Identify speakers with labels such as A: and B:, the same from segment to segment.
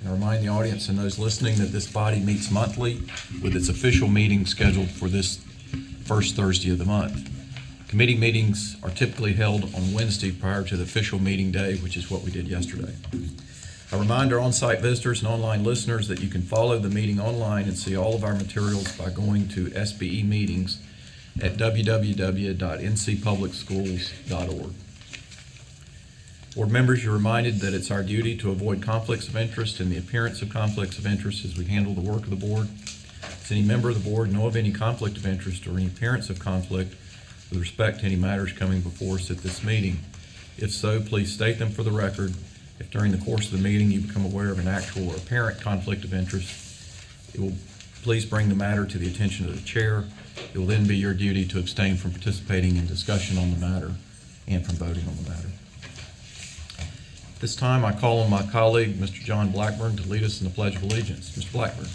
A: I remind the audience and those listening that this body meets monthly with its official meeting scheduled for this first Thursday of the month. Committee meetings are typically held on Wednesday prior to the official meeting day, which is what we did yesterday. I remind our on-site visitors and online listeners that you can follow the meeting online and see all of our materials by going to SBE Meetings at www.ncpublicschools.org. Board members, you're reminded that it's our duty to avoid conflicts of interest and the appearance of conflicts of interest as we handle the work of the board. Does any member of the board know of any conflict of interest or any appearance of conflict with respect to any matters coming before us at this meeting? If so, please state them for the record. If during the course of the meeting you become aware of an actual or apparent conflict of interest, please bring the matter to the attention of the chair. It will then be your duty to abstain from participating in discussion on the matter and from voting on the matter. At this time, I call on my colleague, Mr. John Blackburn, to lead us in the Pledge of Allegiance. Mr. Blackburn.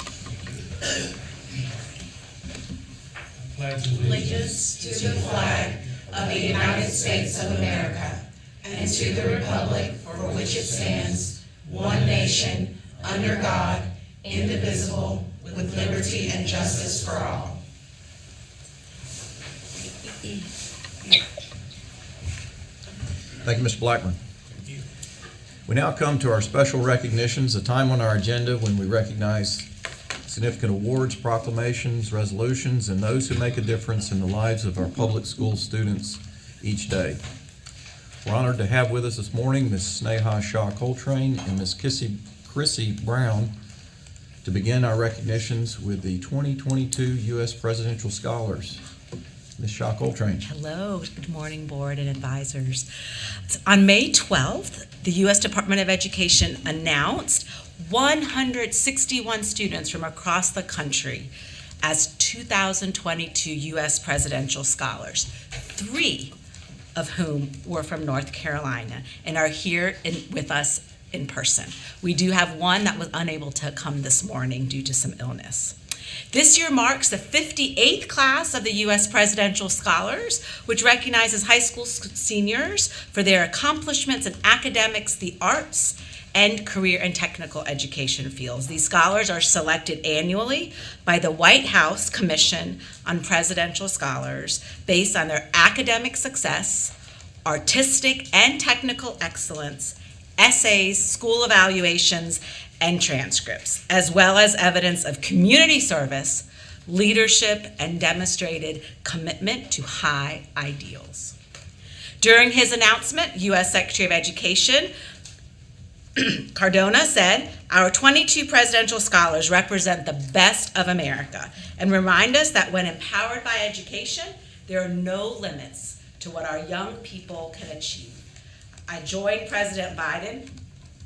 B: Pledge allegiance to the flag of the United States of America and to the republic for which it stands, one nation, under God, indivisible, with liberty and justice for all.
A: Thank you, Mr. Blackburn. We now come to our special recognitions, a time on our agenda when we recognize significant awards, proclamations, resolutions, and those who make a difference in the lives of our public school students each day. We're honored to have with us this morning Ms. Sneha Shah Coltrane and Ms. Chrissy Brown to begin our recognitions with the 2022 U.S. Presidential Scholars. Ms. Shah Coltrane.
C: Hello, good morning, board and advisors. On May 12th, the U.S. Department of Education announced 161 students from across the country as 2022 U.S. Presidential Scholars, 3 of whom were from North Carolina and are here with us in person. We do have one that was unable to come this morning due to some illness. This year marks the 58th class of the U.S. Presidential Scholars, which recognizes high school seniors for their accomplishments in academics, the arts, and career and technical education fields. These scholars are selected annually by the White House Commission on Presidential Scholars based on their academic success, artistic and technical excellence, essays, school evaluations, and transcripts, as well as evidence of community service, leadership, and demonstrated commitment to high ideals. During his announcement, U.S. Secretary of Education Cardona said, "Our 22 presidential scholars represent the best of America and remind us that when empowered by education, there are no limits to what our young people can achieve." I joined President Biden,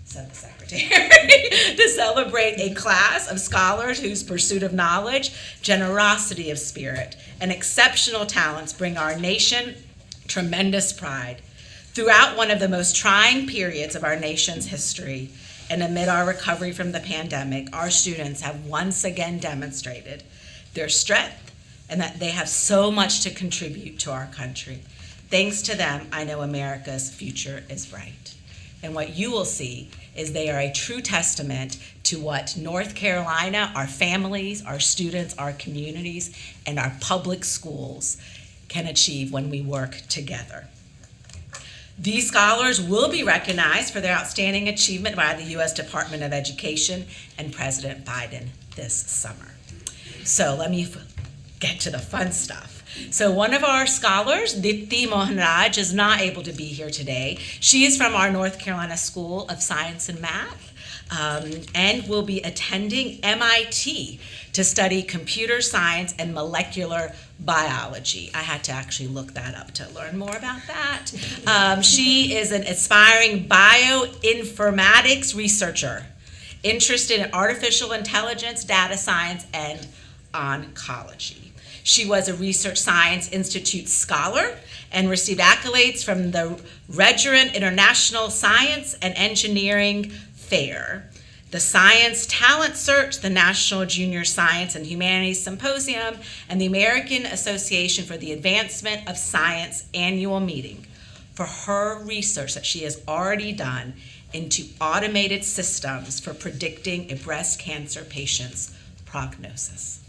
C: said the Secretary, to celebrate a class of scholars whose pursuit of knowledge, generosity of spirit, and exceptional talents bring our nation tremendous pride. Throughout one of the most trying periods of our nation's history, and amid our recovery from the pandemic, our students have once again demonstrated their strength and that they have so much to contribute to our country. Thanks to them, I know America's future is bright. And what you will see is they are a true testament to what North Carolina, our families, our students, our communities, and our public schools can achieve when we work together. These scholars will be recognized for their outstanding achievement by the U.S. Department of Education and President Biden this summer. So let me get to the fun stuff. So one of our scholars, Dipti Mohanraj, is not able to be here today. She is from our North Carolina School of Science and Math and will be attending MIT to study computer science and molecular biology. I had to actually look that up to learn more about that. She is an aspiring bioinformatics researcher interested in artificial intelligence, data science, and oncology. She was a Research Science Institute scholar and received accolades from the Regent International Science and Engineering Fair, the Science Talent Search, the National Junior Science and Humanities Symposium, and the American Association for the Advancement of Science annual meeting for her research that she has already done into automated systems for predicting a breast cancer patient's prognosis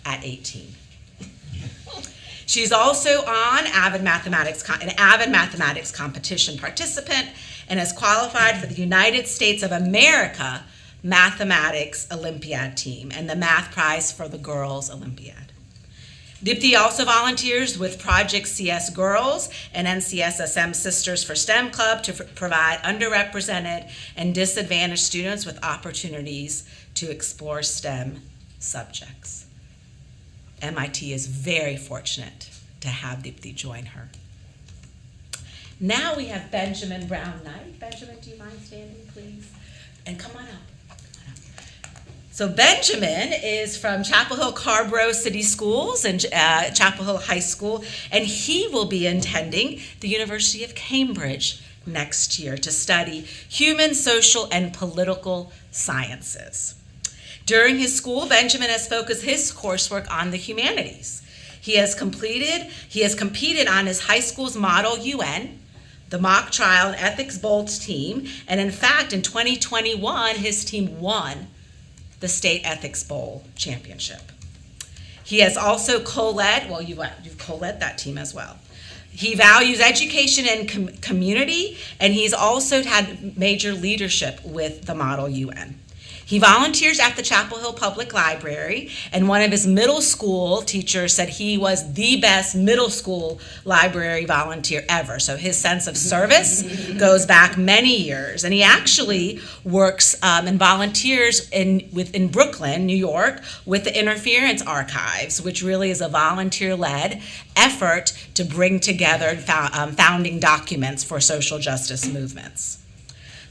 C: at 18. She's also an avid mathematics competition participant and has qualified for the United States of America Mathematics Olympiad team and the Math Prize for the Girls Olympiad. Dipti also volunteers with Project CS Girls and NCSSM Sisters for STEM Club to provide underrepresented and disadvantaged students with opportunities to explore STEM subjects. MIT is very fortunate to have Dipti join her. Now we have Benjamin Brown Knight. Benjamin, do you mind standing, please? And come on up. So Benjamin is from Chapel Hill Carborough City Schools and Chapel Hill High School, and he will be attending the University of Cambridge next year to study human, social, and political sciences. During his school, Benjamin has focused his coursework on the humanities. He has competed on his high school's Model UN, the mock trial and ethics bowls team, and in fact, in 2021, his team won the state ethics bowl championship. He has also co-led, well, you've co-led that team as well. He values education and community, and he's also had major leadership with the Model UN. He volunteers at the Chapel Hill Public Library, and one of his middle school teachers said he was the best middle school library volunteer ever. So his sense of service goes back many years. And he actually works and volunteers in Brooklyn, New York, with the Interference Archives, which really is a volunteer-led effort to bring together founding documents for social justice movements.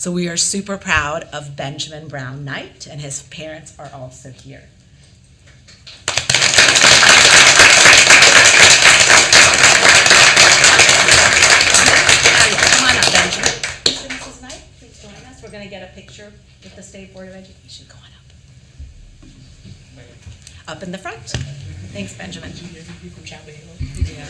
C: So we are super proud of Benjamin Brown Knight, and his parents are also here. Come on up, Benjamin. Mr. and Mrs. Knight, please join us. We're going to get a picture with the State Board of Education. Go on up. Up in the front. Thanks, Benjamin.
D: You from Chapel Hill?
C: Yeah.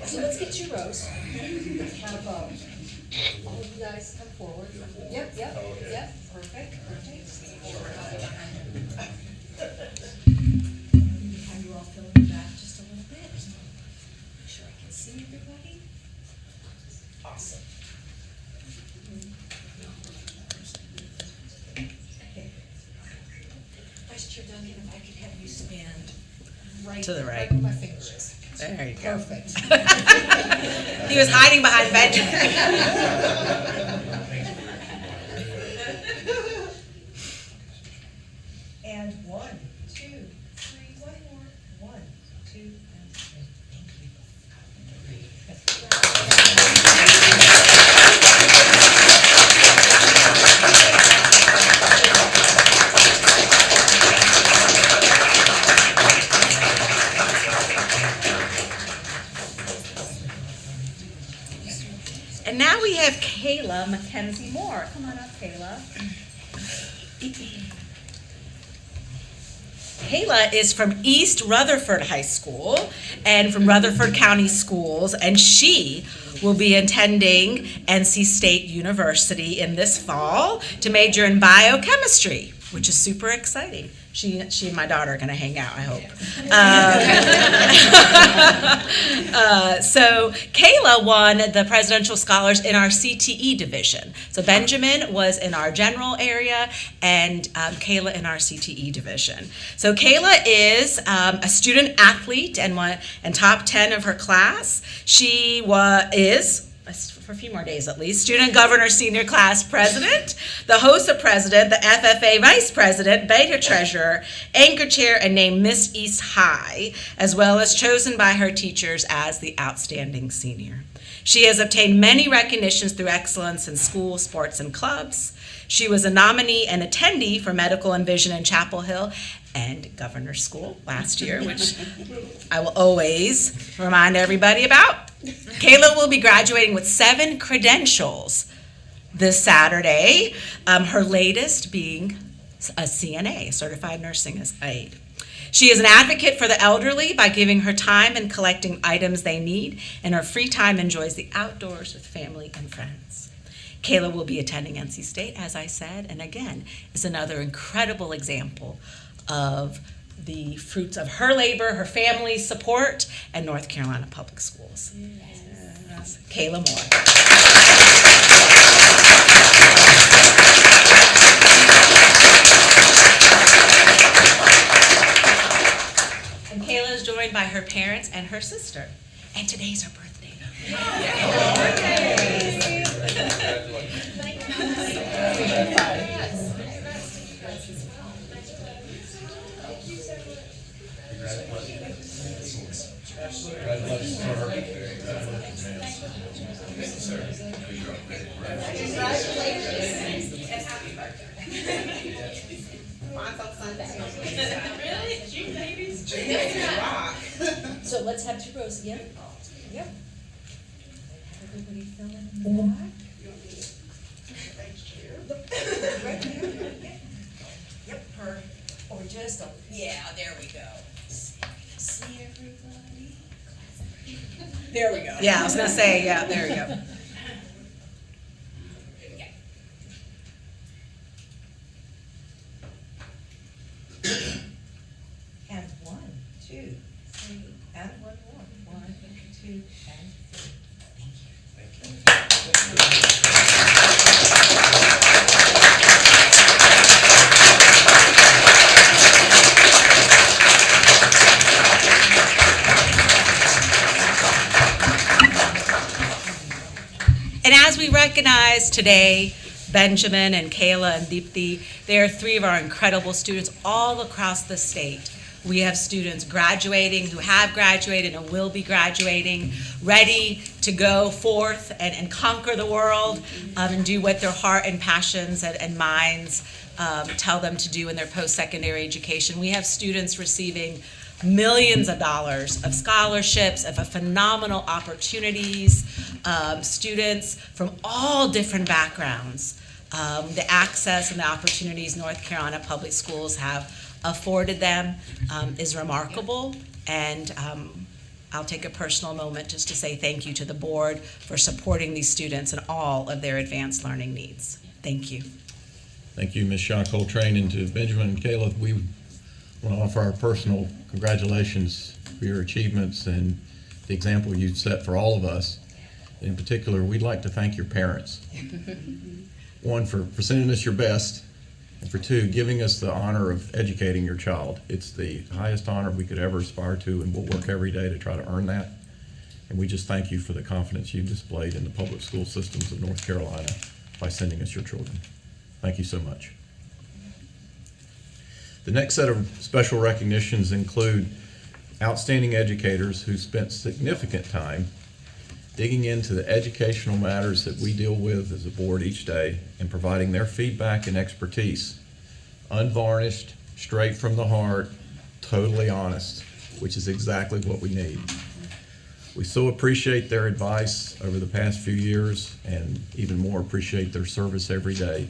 D: So let's get you, Rose. Have all of you guys come forward. Yep, perfect. Have you all fill in the back just a little bit? Make sure I can see everybody. Awesome. Vice Chair Duncan, if I could have you stand right
C: To the right.
D: where my finger is.
C: There you go.
D: Perfect.
C: He was hiding behind Benjamin.
D: And 1, 2, 3, one more. 1, 2, and 3. Thank you.
C: And now we have Kayla Mackenzie Moore. Come on up, Kayla. Kayla is from East Rutherford High School and from Rutherford County Schools, and she will be attending NC State University in this fall to major in biochemistry, which is super exciting. She and my daughter are going to hang out, I hope. So Kayla won the Presidential Scholars in our CTE division. So Benjamin was in our general area and Kayla in our CTE division. So Kayla is a student athlete and top 10 of her class. She is, for a few more days at least, student governor senior class president, the HOSA president, the FFA vice president, beta treasurer, anchor chair, and named Miss East High, as well as chosen by her teachers as the outstanding senior. She has obtained many recognitions through excellence in school, sports, and clubs. She was a nominee and attendee for Medical and Vision in Chapel Hill and Governor's School last year, which I will always remind everybody about. Kayla will be graduating with 7 credentials this Saturday, her latest being a CNA, Certified Nursing Aide. She is an advocate for the elderly by giving her time and collecting items they need. In her free time, enjoys the outdoors with family and friends. Kayla will be attending NC State, as I said, and again, is another incredible example of the fruits of her labor, her family's support, and North Carolina Public Schools. Yes. Kayla Moore. And Kayla is joined by her parents and her sister. And today's her birthday.
D: So let's have 2 rows again. Yep. Everybody fill in the back. Right here. Yep. Or just a. Yeah, there we go. See everybody. There we go.
C: Yeah, I was going to say, yeah, there we go.
E: And 1, 2, 3, and 1 more. 1, 2, and 3.
C: And as we recognize today, Benjamin and Kayla and Deepthi, they are 3 of our incredible students all across the state. We have students graduating who have graduated and will be graduating, ready to go forth and conquer the world and do what their heart and passions and minds tell them to do in their post-secondary education. We have students receiving millions of dollars of scholarships, of phenomenal opportunities, students from all different backgrounds. The access and the opportunities North Carolina Public Schools have afforded them is remarkable, and I'll take a personal moment just to say thank you to the board for supporting these students and all of their advanced learning needs. Thank you.
A: Thank you, Ms. Shaw Coltrane, and to Benjamin and Kayla. We want to offer our personal congratulations for your achievements and the example you've set for all of us. In particular, we'd like to thank your parents. 1, for sending us your best, and for 2, giving us the honor of educating your child. It's the highest honor we could ever aspire to, and we'll work every day to try to earn that. And we just thank you for the confidence you've displayed in the public school systems of North Carolina by sending us your children. Thank you so much. The next set of special recognitions include outstanding educators who spent significant time digging into the educational matters that we deal with as a board each day and providing their feedback and expertise, unvarnished, straight from the heart, totally honest, which is exactly what we need. We so appreciate their advice over the past few years, and even more appreciate their service every day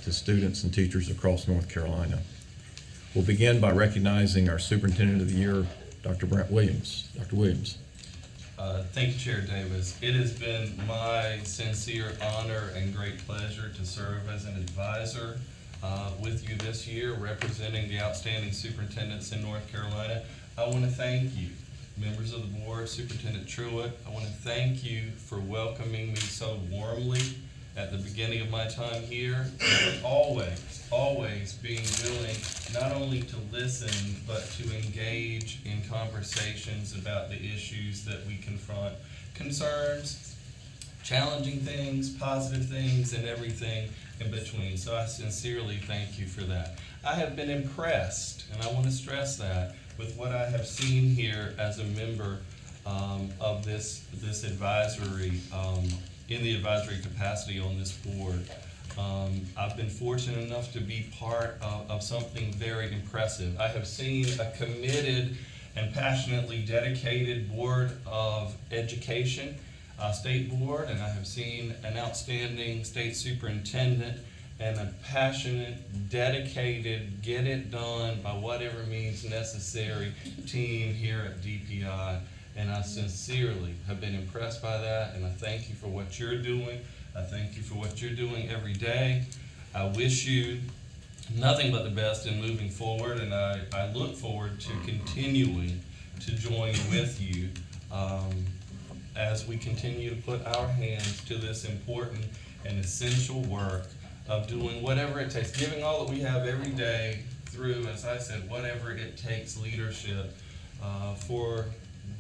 A: to students and teachers across North Carolina. We'll begin by recognizing our Superintendent of the Year, Dr. Brent Williams. Dr. Williams.
F: Thank you, Chair Davis. It has been my sincere honor and great pleasure to serve as an advisor with you this year, representing the outstanding superintendents in North Carolina. I want to thank you, members of the board, Superintendent Truitt. I want to thank you for welcoming me so warmly at the beginning of my time here, and always being willing not only to listen, but to engage in conversations about the issues that we confront, concerns, challenging things, positive things, and everything in between. So I sincerely thank you for that. I have been impressed, and I want to stress that, with what I have seen here as a member of this advisory, in the advisory capacity on this board. I've been fortunate enough to be part of something very impressive. I have seen a committed and passionately dedicated Board of Education, State Board, and I have seen an outstanding State Superintendent and a passionate, dedicated, get it done by whatever means necessary team here at DPI. And I sincerely have been impressed by that, and I thank you for what you're doing. I thank you for what you're doing every day. I wish you nothing but the best in moving forward, and I look forward to continuing to join with you as we continue to put our hands to this important and essential work of doing whatever it takes, giving all that we have every day through, as I said, whatever it takes leadership for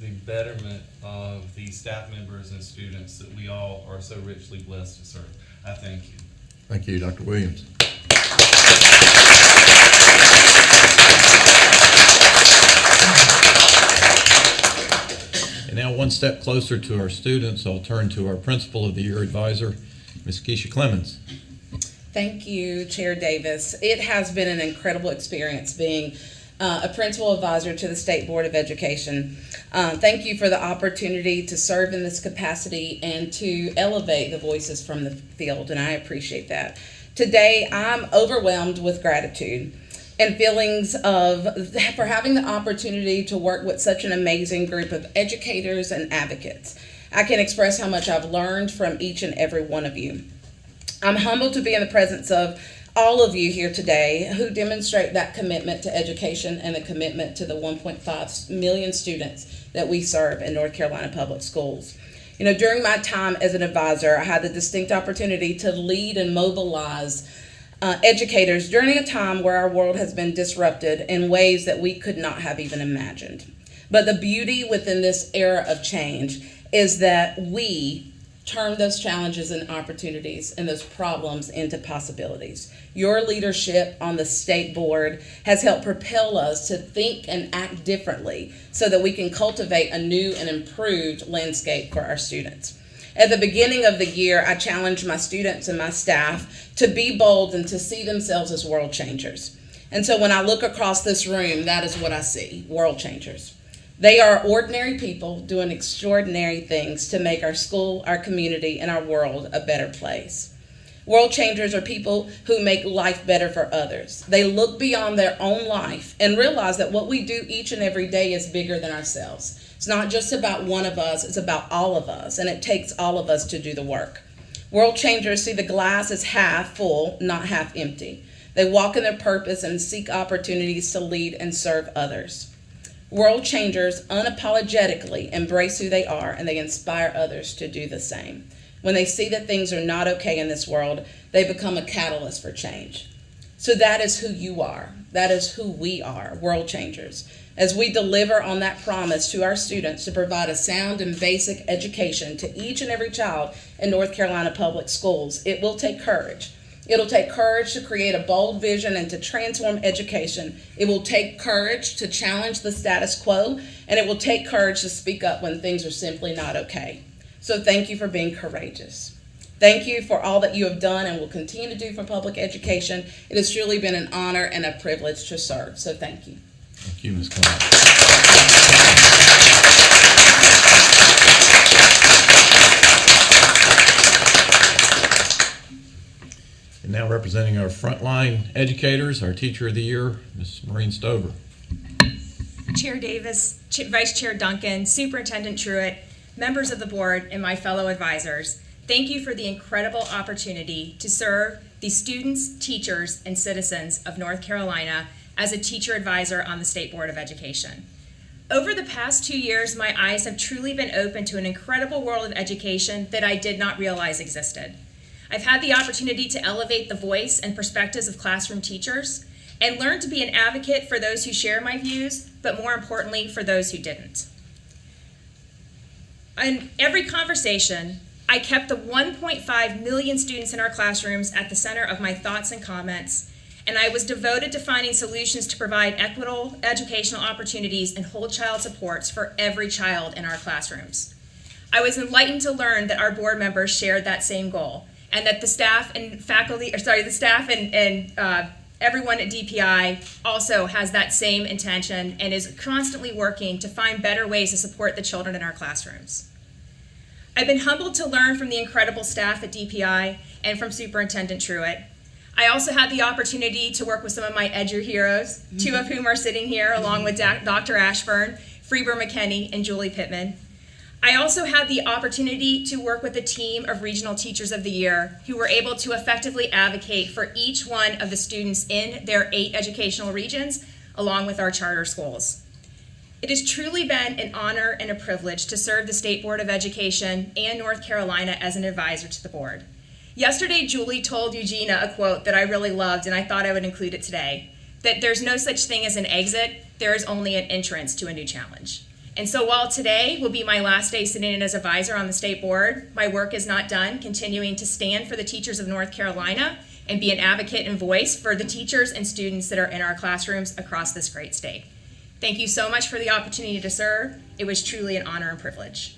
F: the betterment of the staff members and students that we all are so richly blessed to serve. I thank you.
A: Thank you, Dr. Williams. And now, one step closer to our students, I'll turn to our Principal of the Year advisor, Ms. Keisha Clemens.
G: Thank you, Chair Davis. It has been an incredible experience being a principal advisor to the State Board of Education. Thank you for the opportunity to serve in this capacity and to elevate the voices from the field, and I appreciate that. Today, I'm overwhelmed with gratitude and feelings for having the opportunity to work with such an amazing group of educators and advocates. I can express how much I've learned from each and every one of you. I'm humbled to be in the presence of all of you here today who demonstrate that commitment to education and the commitment to the 1.5 million students that we serve in North Carolina Public Schools. You know, during my time as an advisor, I had the distinct opportunity to lead and mobilize educators during a time where our world has been disrupted in ways that we could not have even imagined. But the beauty within this era of change is that we turn those challenges and opportunities and those problems into possibilities. Your leadership on the state board has helped propel us to think and act differently so that we can cultivate a new and improved landscape for our students. At the beginning of the year, I challenged my students and my staff to be bold and to see themselves as world changers. And so when I look across this room, that is what I see, world changers. They are ordinary people doing extraordinary things to make our school, our community, and our world a better place. World changers are people who make life better for others. They look beyond their own life and realize that what we do each and every day is bigger than ourselves. It's not just about one of us, it's about all of us, and it takes all of us to do the work. World changers see the glass as half full, not half empty. They walk in their purpose and seek opportunities to lead and serve others. World changers unapologetically embrace who they are, and they inspire others to do the same. When they see that things are not okay in this world, they become a catalyst for change. So that is who you are. That is who we are, world changers. As we deliver on that promise to our students to provide a sound and basic education to each and every child in North Carolina Public Schools, it will take courage. It'll take courage to create a bold vision and to transform education. It will take courage to challenge the status quo, and it will take courage to speak up when things are simply not okay. So thank you for being courageous. Thank you for all that you have done and will continue to do for public education. It has truly been an honor and a privilege to serve. So thank you.
A: Thank you, Ms. Clemens. And now representing our frontline educators, our Teacher of the Year, Ms. Maureen Stover.
H: Chair Davis, Vice Chair Duncan, Superintendent Truitt, members of the board, and my fellow advisors, thank you for the incredible opportunity to serve the students, teachers, and citizens of North Carolina as a teacher advisor on the State Board of Education. Over the past 2 years, my eyes have truly been open to an incredible world of education that I did not realize existed. I've had the opportunity to elevate the voice and perspectives of classroom teachers and learn to be an advocate for those who share my views, but more importantly, for those who didn't. In every conversation, I kept the 1.5 million students in our classrooms at the center of my thoughts and comments, and I was devoted to finding solutions to provide equitable educational opportunities and whole child supports for every child in our classrooms. I was enlightened to learn that our board members shared that same goal, and that the staff and everyone at DPI also has that same intention and is constantly working to find better ways to support the children in our classrooms. I've been humbled to learn from the incredible staff at DPI and from Superintendent Truitt. I also had the opportunity to work with some of my Edu heroes, two of whom are sitting here, along with Dr. Ashburn, Freeber McKinney, and Julie Pittman. I also had the opportunity to work with a team of Regional Teachers of the Year who were able to effectively advocate for each one of the students in their 8 educational regions, along with our charter schools. It has truly been an honor and a privilege to serve the State Board of Education and North Carolina as an advisor to the board. Yesterday, Julie told Eugenia a quote that I really loved, and I thought I would include it today, that there's no such thing as an exit, there is only an entrance to a new challenge. And so while today will be my last day sitting in as advisor on the state board, my work is not done, continuing to stand for the teachers of North Carolina and be an advocate and voice for the teachers and students that are in our classrooms across this great state. Thank you so much for the opportunity to serve. It was truly an honor and privilege.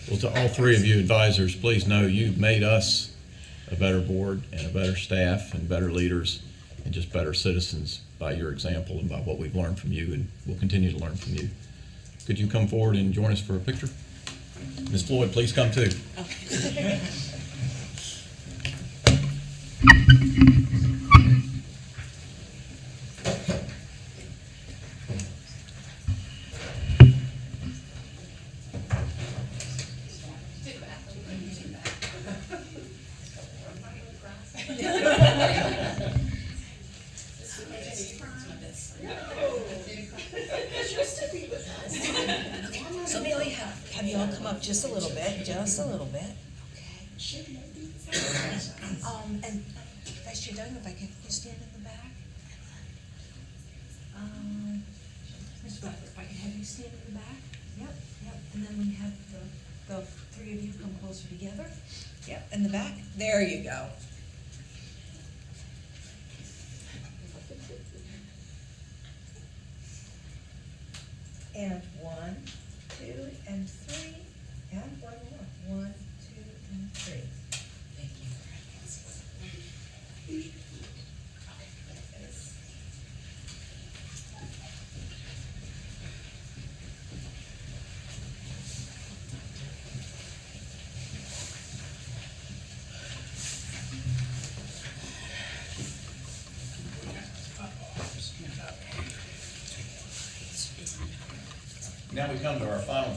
A: Well, to all 3 of you advisors, please know you've made us a better board and a better staff and better leaders and just better citizens by your example and by what we've learned from you, and we'll continue to learn from you. Could you come forward and join us for a picture? Ms. Floyd, please come too.
E: So may we have you all come up just a little bit, Okay. And Vice Chair Duncan, if I could, you stand in the back. Mr. Butler, if I could have you stand in the back. Yep. And then we have the 3 of you come closer together. Yep, in the back. There you go. And 1, 2, and 3, and 1 more. 1, 2, and 3. Thank you.
A: Now we come to our final.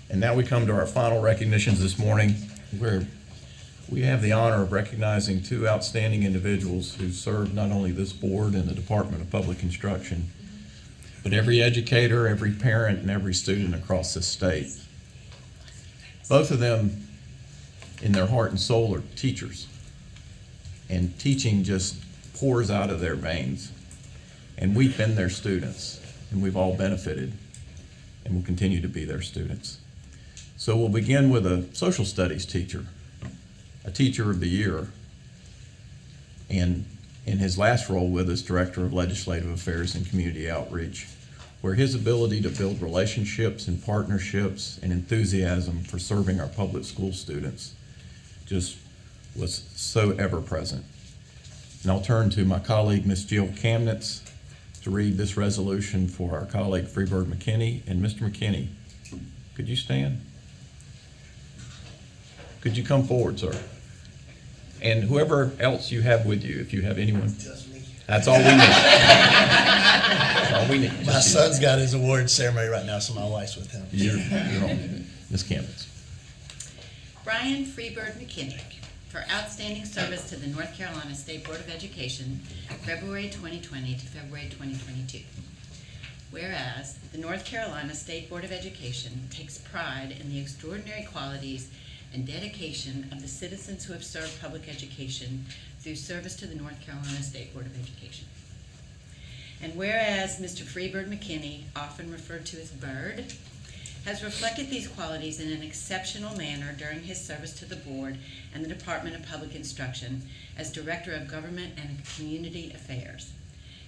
A: And now we come to our final recognitions this morning, where we have the honor of recognizing 2 outstanding individuals who serve not only this board and the Department of Public Instruction, but every educator, every parent, and every student across this state. Both of them, in their heart and soul, are teachers. And teaching just pours out of their veins. And we've been their students, and we've all benefited, and will continue to be their students. So we'll begin with a social studies teacher, a teacher of the year, and in his last role with us, Director of Legislative Affairs and Community Outreach, where his ability to build relationships and partnerships and enthusiasm for serving our public school students just was so ever present. And I'll turn to my colleague, Ms. Jill Kamnitz, to read this resolution for our colleague, Freeber McKinney. And Mr. McKinney, could you stand? Could you come forward, sir? And whoever else you have with you, if you have anyone.
I: Just me.
A: That's all we need. That's all we need.
I: My son's got his award ceremony right now, so my wife's with him.
A: You're on. Ms. Kamnitz.
J: Brian Freeber McKinney for outstanding service to the North Carolina State Board of Education, February 2020 to February 2022. Whereas the North Carolina State Board of Education takes pride in the extraordinary qualities and dedication of the citizens who have served public education through service to the North Carolina State Board of Education. And whereas Mr. Freeber McKinney, often referred to as Bird, has reflected these qualities in an exceptional manner during his service to the board and the Department of Public Instruction as Director of Government and Community Affairs.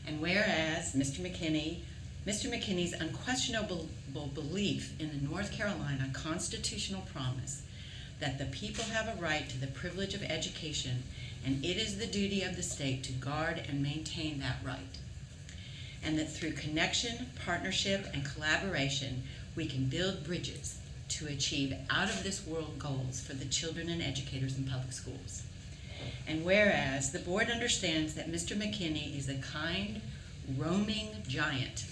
J: And whereas Mr. McKinney's unquestionable belief in the North Carolina constitutional promise that the people have a right to the privilege of education, and it is the duty of the state to guard and maintain that right. And that through connection, partnership, and collaboration, we can build bridges to achieve out-of-this-world goals for the children and educators in public schools. And whereas the board understands that Mr. McKinney is a kind, roaming giant,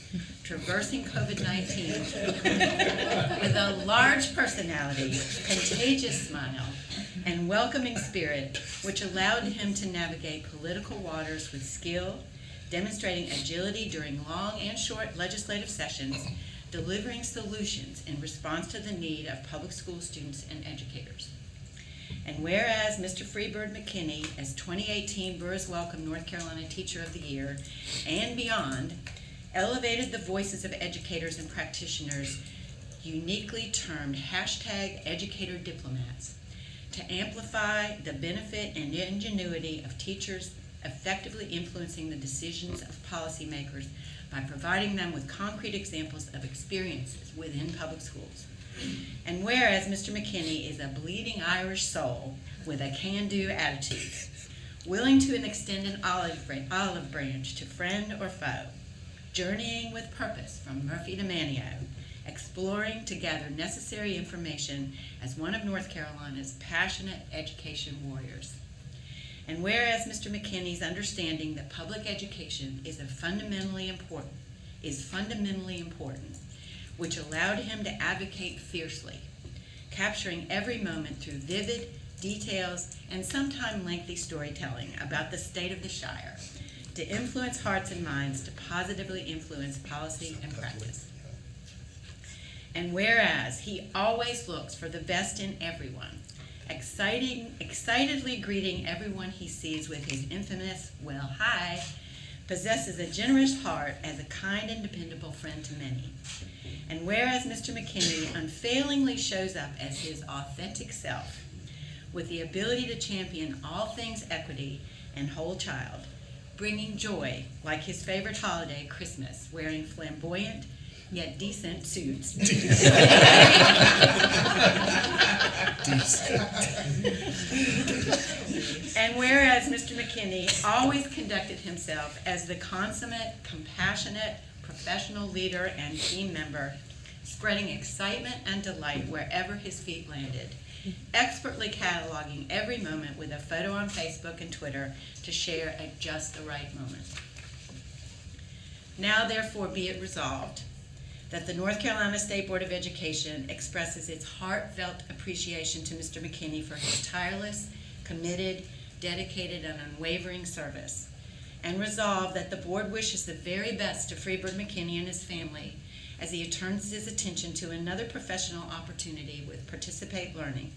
J: traversing COVID-19 with a large personality, contagious smile, and welcoming spirit, which allowed him to navigate political waters with skill, demonstrating agility during long and short legislative sessions, delivering solutions in response to the need of public school students and educators. And whereas Mr. Freebird McKinney, as 2018 Burrs Welcome North Carolina Teacher of the Year and beyond, elevated the voices of educators and practitioners, uniquely termed #Educator Diplomats, to amplify the benefit and ingenuity of teachers effectively influencing the decisions of policymakers by providing them with concrete examples of experiences within public schools. And whereas Mr. McKinney is a bleeding Irish soul with a can-do attitude, willing to extend an olive branch to friend or foe, journeying with purpose from Murphy to Manteo, exploring to gather necessary information as one of North Carolina's passionate education warriors. And whereas Mr. McKinney's understanding that public education is fundamentally important, which allowed him to advocate fiercely, capturing every moment through vivid details and sometimes lengthy storytelling about the state of the Shire, to influence hearts and minds, to positively influence policy and practice. And whereas he always looks for the best in everyone, excitedly greeting everyone he sees with his infamous, "Well, hi," possesses a generous heart as a kind and dependable friend to many. And whereas Mr. McKinney unfailingly shows up as his authentic self, with the ability to champion all things equity and whole child, bringing joy like his favorite holiday, Christmas, wearing flamboyant yet decent suits. And whereas Mr. McKinney always conducted himself as the consummate, compassionate, professional leader and team member, spreading excitement and delight wherever his feet landed, expertly cataloging every moment with a photo on Facebook and Twitter to share at just the right moment. Now, therefore, be it resolved that the North Carolina State Board of Education expresses its heartfelt appreciation to Mr. McKinney for his tireless, committed, dedicated, and unwavering service, and resolve that the board wishes the very best to Freebird McKinney and his family as he turns his attention to another professional opportunity with Participate Learning,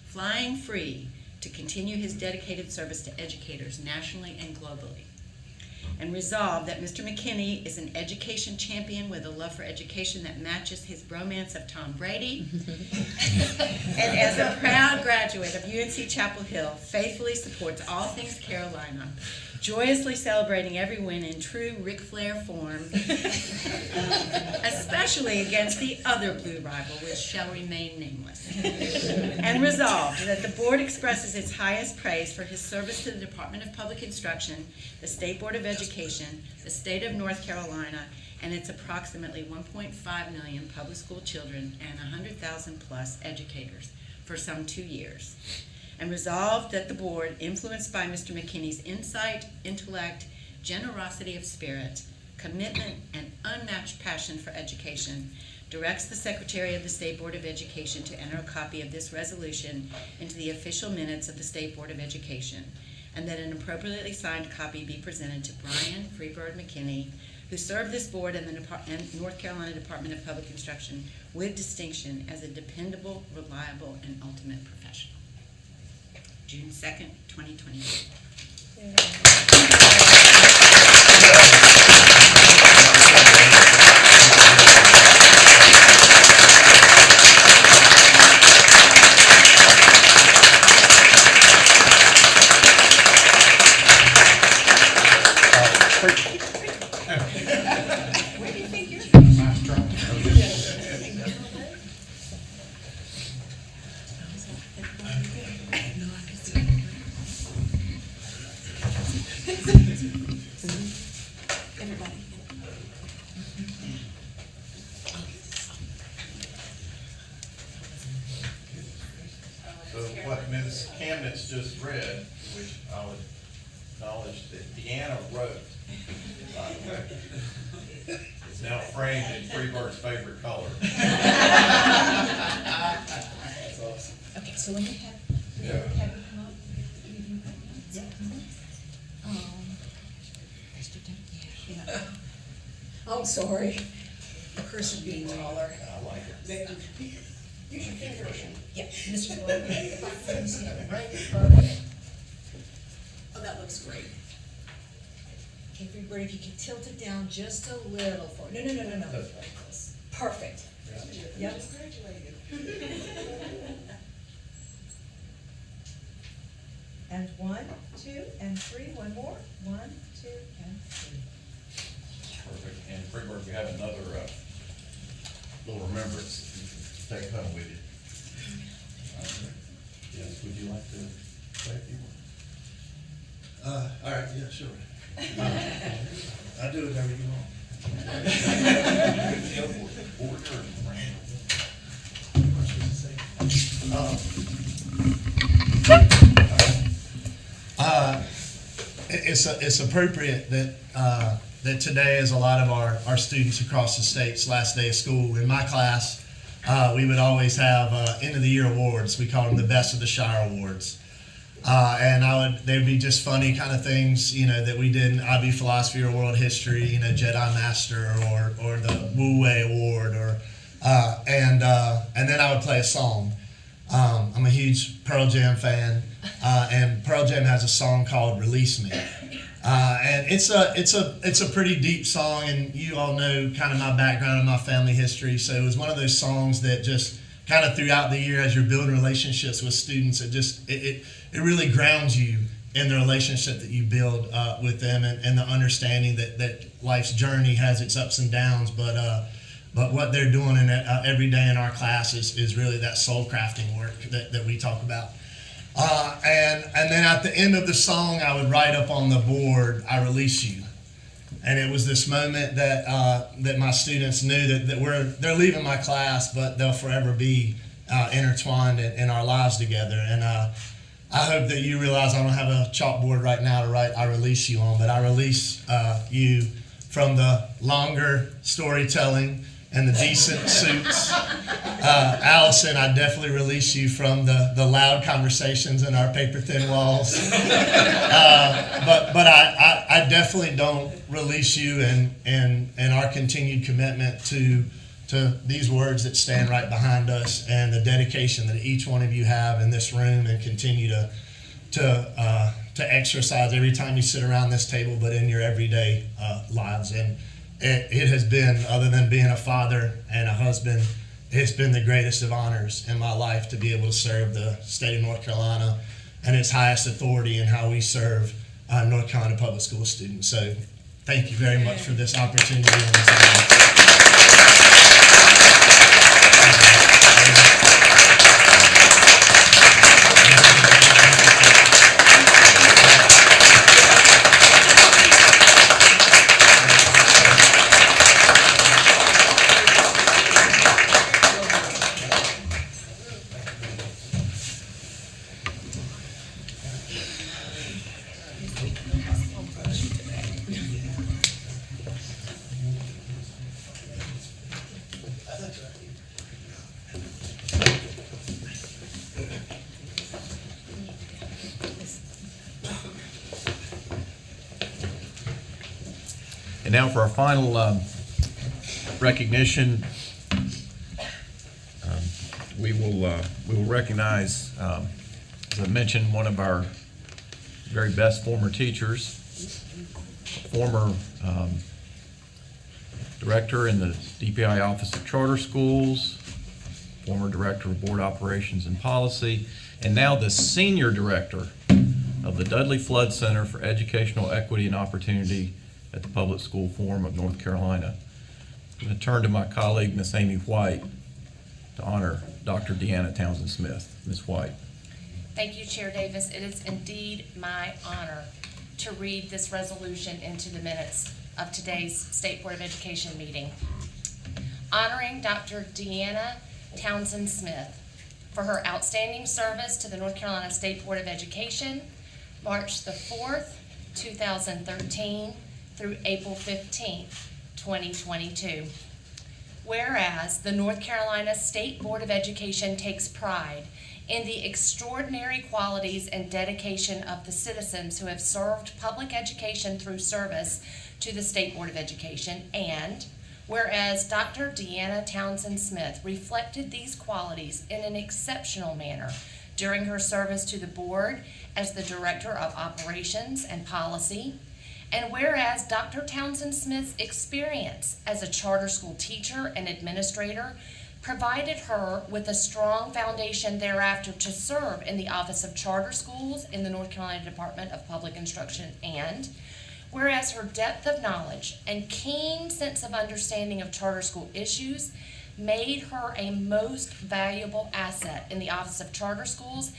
J: flying free to continue his dedicated service to educators nationally and globally. And resolve that Mr. McKinney is an education champion with a love for education that matches his bromance of Tom Brady. And as a proud graduate of UNC Chapel Hill, faithfully supports all things Carolina, joyously celebrating every win in true Ric Flair form, especially against the other blue rival, which shall remain nameless. And resolved that the board expresses its highest praise for his service to the Department of Public Instruction, the State Board of Education, the state of North Carolina, and its approximately 1.5 million public school children and 100,000 plus educators for some 2 years. And resolved that the board, influenced by Mr. McKinney's insight, intellect, generosity of spirit, commitment, and unmatched passion for education, directs the Secretary of the State Board of Education to enter a copy of this resolution into the official minutes of the State Board of Education, and that an appropriately signed copy be presented to Brian Freebird McKinney, who served this board and the North Carolina Department of Public Instruction with distinction as a dependable, reliable, and ultimate professional. June 2nd, 2022.
A: what Ms. Camnitz just read, which I would acknowledge that Deanna wrote, by the way, is now framed in Freebird's favorite color.
E: Okay, so let me have,
A: Yeah.
E: have you come up, review comments. Yeah. Oh, sorry. The cursor being taller.
A: I like it.
E: Use your finger. Yeah, Mr. Lloyd. Let me see that, right? Perfect. Oh, that looks great. Okay, Freebird, if you can tilt it down just a little for, no. Perfect. Yep. And 1, 2, and 3, one more. 1, 2, and 3.
A: Perfect. And Freebird, we have another little remembrance you can take home with you. Yes, would you like to say a few words?
I: All right, yeah, sure. I'll do whatever you want.
A: Go for it. Board adjourned.
I: It's appropriate that that today is a lot of our students across the state's last day of school. In my class, we would always have end of the year awards. We call them the Best of the Shire Awards. And they'd be just funny kind of things, that we did in IB Philosophy or World History, Jedi Master or the Wu Wei Award and then I would play a song. I'm a huge Pearl Jam fan, and Pearl Jam has a song called "Release Me," and it's a pretty deep song, and you all know kind of my background and my family history. So it was one of those songs that just kind of throughout the year, as you're building relationships with students, it really grounds you in the relationship that you build with them, and the understanding that life's journey has its ups and downs, but what they're doing every day in our class is really that soul crafting work that we talk about. And then at the end of the song, I would write up on the board, "I release you." And it was this moment that my students knew that they're leaving my class, but they'll forever be intertwined in our lives together. And I hope that you realize I don't have a chalkboard right now to write "I release you" on, but I release you from the longer storytelling and the decent suits. Allison, I definitely release you from the loud conversations in our paper-thin walls. But I definitely don't release you in our continued commitment to these words that stand right behind us, and the dedication that each one of you have in this room and continue to exercise every time you sit around this table, but in your everyday lives. And it has been, other than being a father and a husband, it's been the greatest of honors in my life to be able to serve the state of North Carolina and its highest authority in how we serve North Carolina public school students. So thank you very much for this opportunity.
A: And now for our final recognition, we will recognize, as I mentioned, one of our very best former teachers, former director in the DPI Office of Charter Schools, former director of Board Operations and Policy, and now the senior director of the Dudley Flood Center for Educational Equity and Opportunity at the Public School Forum of North Carolina. I'm going to turn to my colleague, Miss Amy White, to honor Dr. Deanna Townsend Smith. Ms. White.
K: Thank you, Chair Davis. It is indeed my honor to read this resolution into the minutes of today's State Board of Education meeting. Honoring Dr. Deanna Townsend Smith, for her outstanding service to the North Carolina State Board of Education, March the 4th, 2013 through April 15th, 2022. Whereas the North Carolina State Board of Education takes pride in the extraordinary qualities and dedication of the citizens who have served public education through service to the State Board of Education, and whereas Dr. Deanna Townsend Smith reflected these qualities in an exceptional manner during her service to the board as the Director of Operations and Policy, and whereas Dr. Townsend Smith's experience as a charter school teacher and administrator provided her with a strong foundation thereafter to serve in the Office of Charter Schools in the North Carolina Department of Public Instruction, and whereas her depth of knowledge and keen sense of understanding of charter school issues made her a most valuable asset in the Office of Charter Schools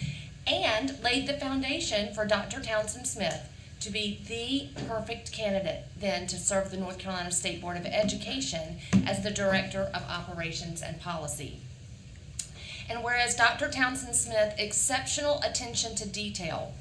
K: and laid the foundation for Dr. Townsend Smith to be the perfect candidate then to serve the North Carolina State Board of Education as the Director of Operations and Policy. And whereas Dr. Townsend Smith's exceptional attention to detail,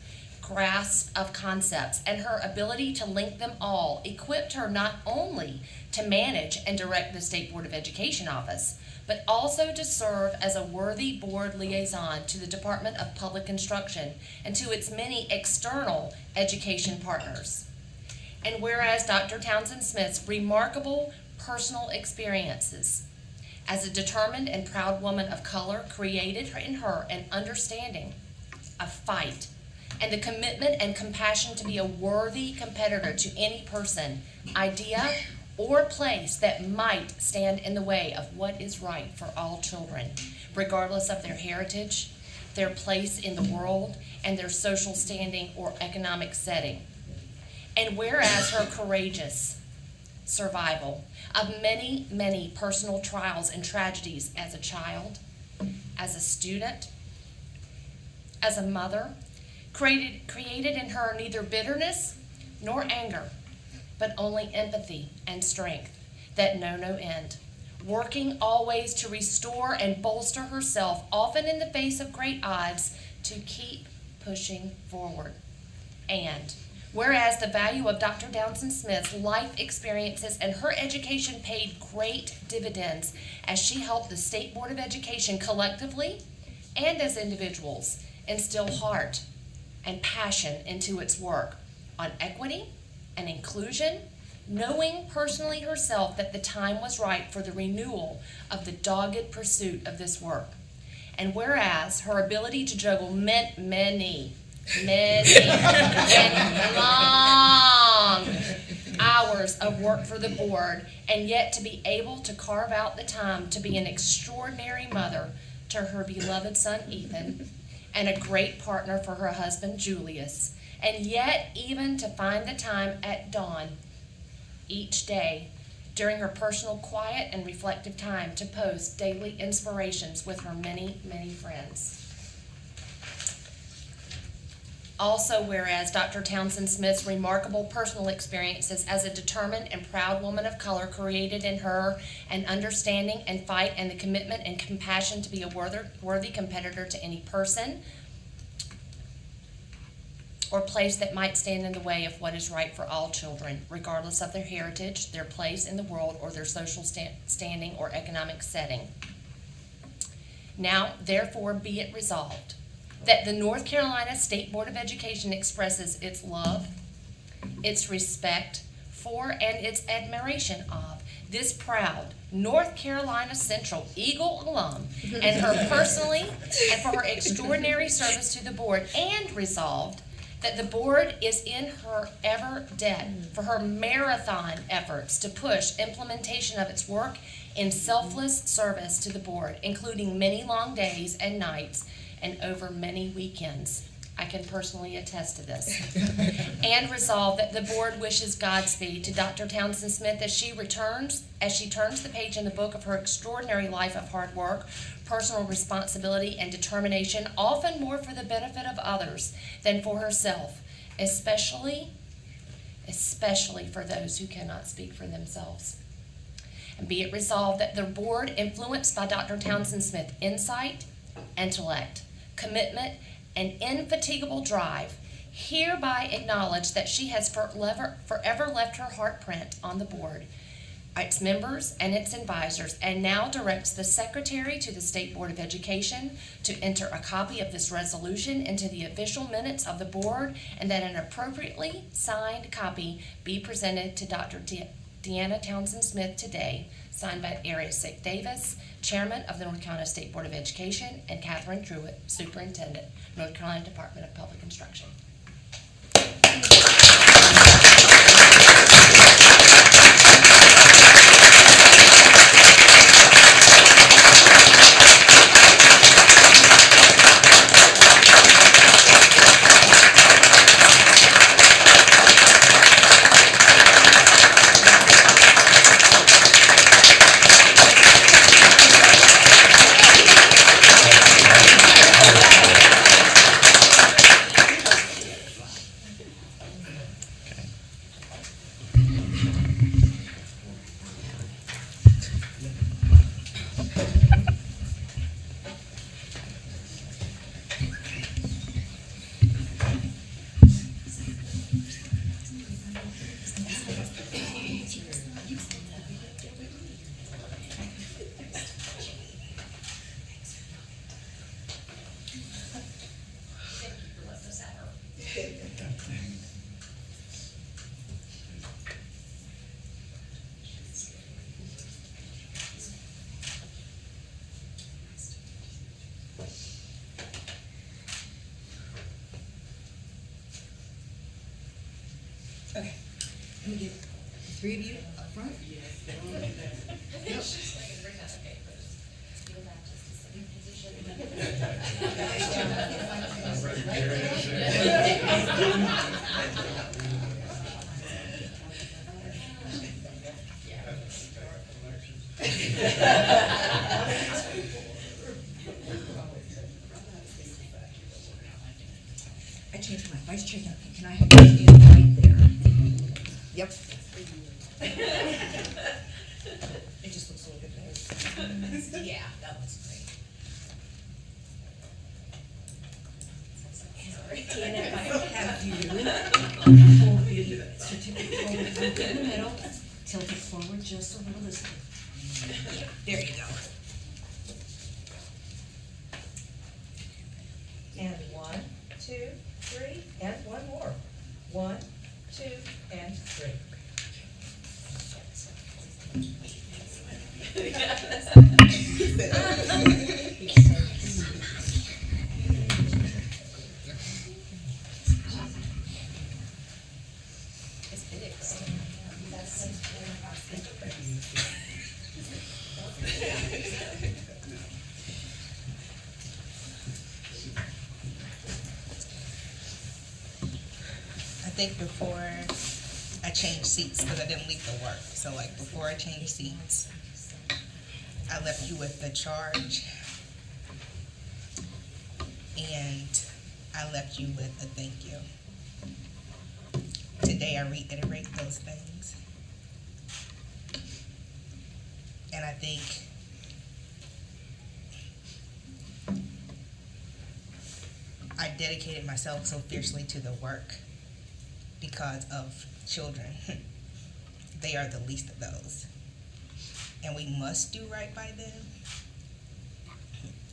K: grasp of concepts, and her ability to link them all equipped her not only to manage and direct the State Board of Education office, but also to serve as a worthy board liaison to the Department of Public Instruction and to its many external education partners. And whereas Dr. Townsend Smith's remarkable personal experiences as a determined and proud woman of color created in her an understanding, a fight, and the commitment and compassion to be a worthy competitor to any person, idea, or place that might stand in the way of what is right for all children, regardless of their heritage, their place in the world, and their social standing or economic setting. And whereas her courageous survival of many, many personal trials and tragedies as a child, as a student, as a mother, created in her neither bitterness nor anger, but only empathy and strength that know no end, working always to restore and bolster herself, often in the face of great odds, to keep pushing forward. And whereas the value of Dr. Townsend Smith's life experiences and her education paid great dividends as she helped the State Board of Education collectively and as individuals instill heart and passion into its work on equity and inclusion, knowing personally herself that the time was right for the renewal of the dogged pursuit of this work. And whereas her ability to juggle many and long hours of work for the board, and yet to be able to carve out the time to be an extraordinary mother to her beloved son Ethan, and a great partner for her husband Julius, and yet even to find the time at dawn each day during her personal quiet and reflective time to post daily inspirations with her many, many friends. Also, whereas Dr. Townsend Smith's remarkable personal experiences as a determined and proud woman of color created in her an understanding and fight and the commitment and compassion to be a worthy competitor to any person or place that might stand in the way of what is right for all children, regardless of their heritage, their place in the world, or their social standing or economic setting. Now, therefore, be it resolved that the North Carolina State Board of Education expresses its love, its respect for, and its admiration of this proud North Carolina Central Eagle alum and her personally and for her extraordinary service to the board, and resolved that the board is in her ever debt for her marathon efforts to push implementation of its work in selfless service to the board, including many long days and nights and over many weekends. I can personally attest to this. And resolve that the board wishes Godspeed to Dr. Townsend Smith as she turns the page in the book of her extraordinary life of hard work, personal responsibility, and determination, often more for the benefit of others than for herself, especially for those who cannot speak for themselves. And be it resolved that the board, influenced by Dr. Townsend Smith's insight intellect, commitment, and indefatigable drive, hereby acknowledge that she has forever left her heart print on the board, its members, and its advisors, and now directs the Secretary to the State Board of Education to enter a copy of this resolution into the official minutes of the board, and that an appropriately signed copy be presented to Dr. Deanna Townsend Smith today, signed by Arius Sick Davis, Chairman of the North Carolina State Board of Education, and Catherine Truitt, Superintendent, North Carolina Department of Public Instruction.
E: Okay, let me get the three of you up front. I changed my vice chair. Can I have you stand right there? Yep. It just looks a little bit better. Yeah, that looks great. And if I have you hold the certificate forward in the middle, tilt it forward just a little this way. There you go. And 1, 2, 3, and one more. 1, 2, and 3.
L: I think before I changed seats, because I didn't leave the work, so like before I changed seats, I left you with the charge, and I left you with a thank you. Today I reiterate those things. And I think I dedicated myself so fiercely to the work because of children. They are the least of those. And we must do right by them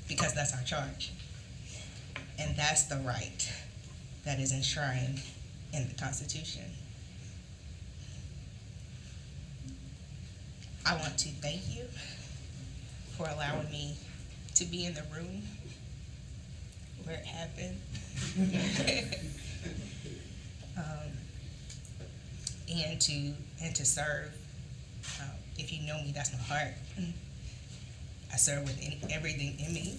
L: because that's our charge. And that's the right that is enshrined in the Constitution. I want to thank you for allowing me to be in the room where it happened. And to serve. If you know me, that's my heart. I serve with everything in me.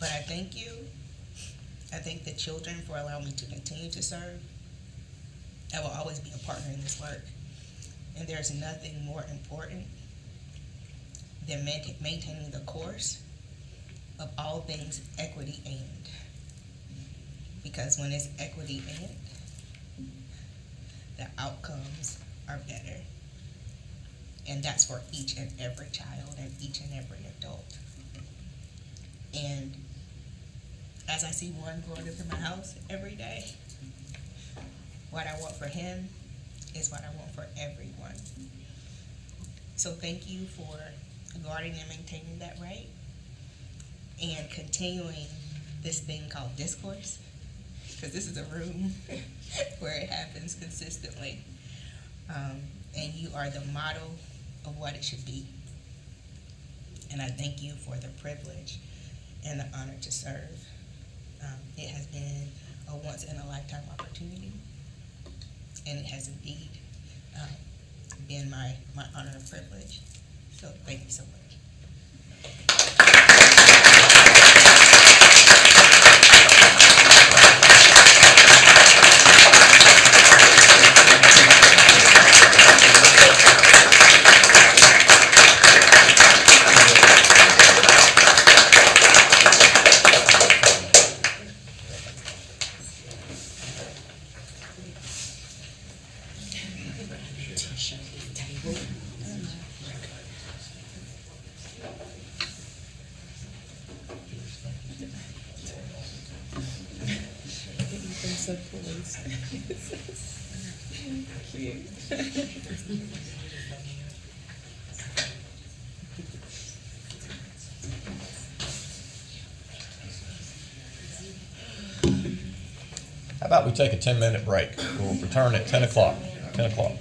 L: But I thank you. I thank the children for allowing me to continue to serve. I will always be a partner in this work. And there's nothing more important than maintaining the course of all things equity and. Because when it's equity and, the outcomes are better. And that's for each and every child and each and every adult. And as I see one growing up in my house every day, what I want for him is what I want for everyone. So thank you for guarding and maintaining that right and continuing this thing called discourse, because this is a room where it happens consistently. And you are the model of what it should be. And I thank you for the privilege and the honor to serve. It has been a once-in-a-lifetime opportunity, and it has indeed been my honor and privilege. So thank you so much.
A: How about we take a 10-minute break? We'll return at 10 o'clock. 10 o'clock.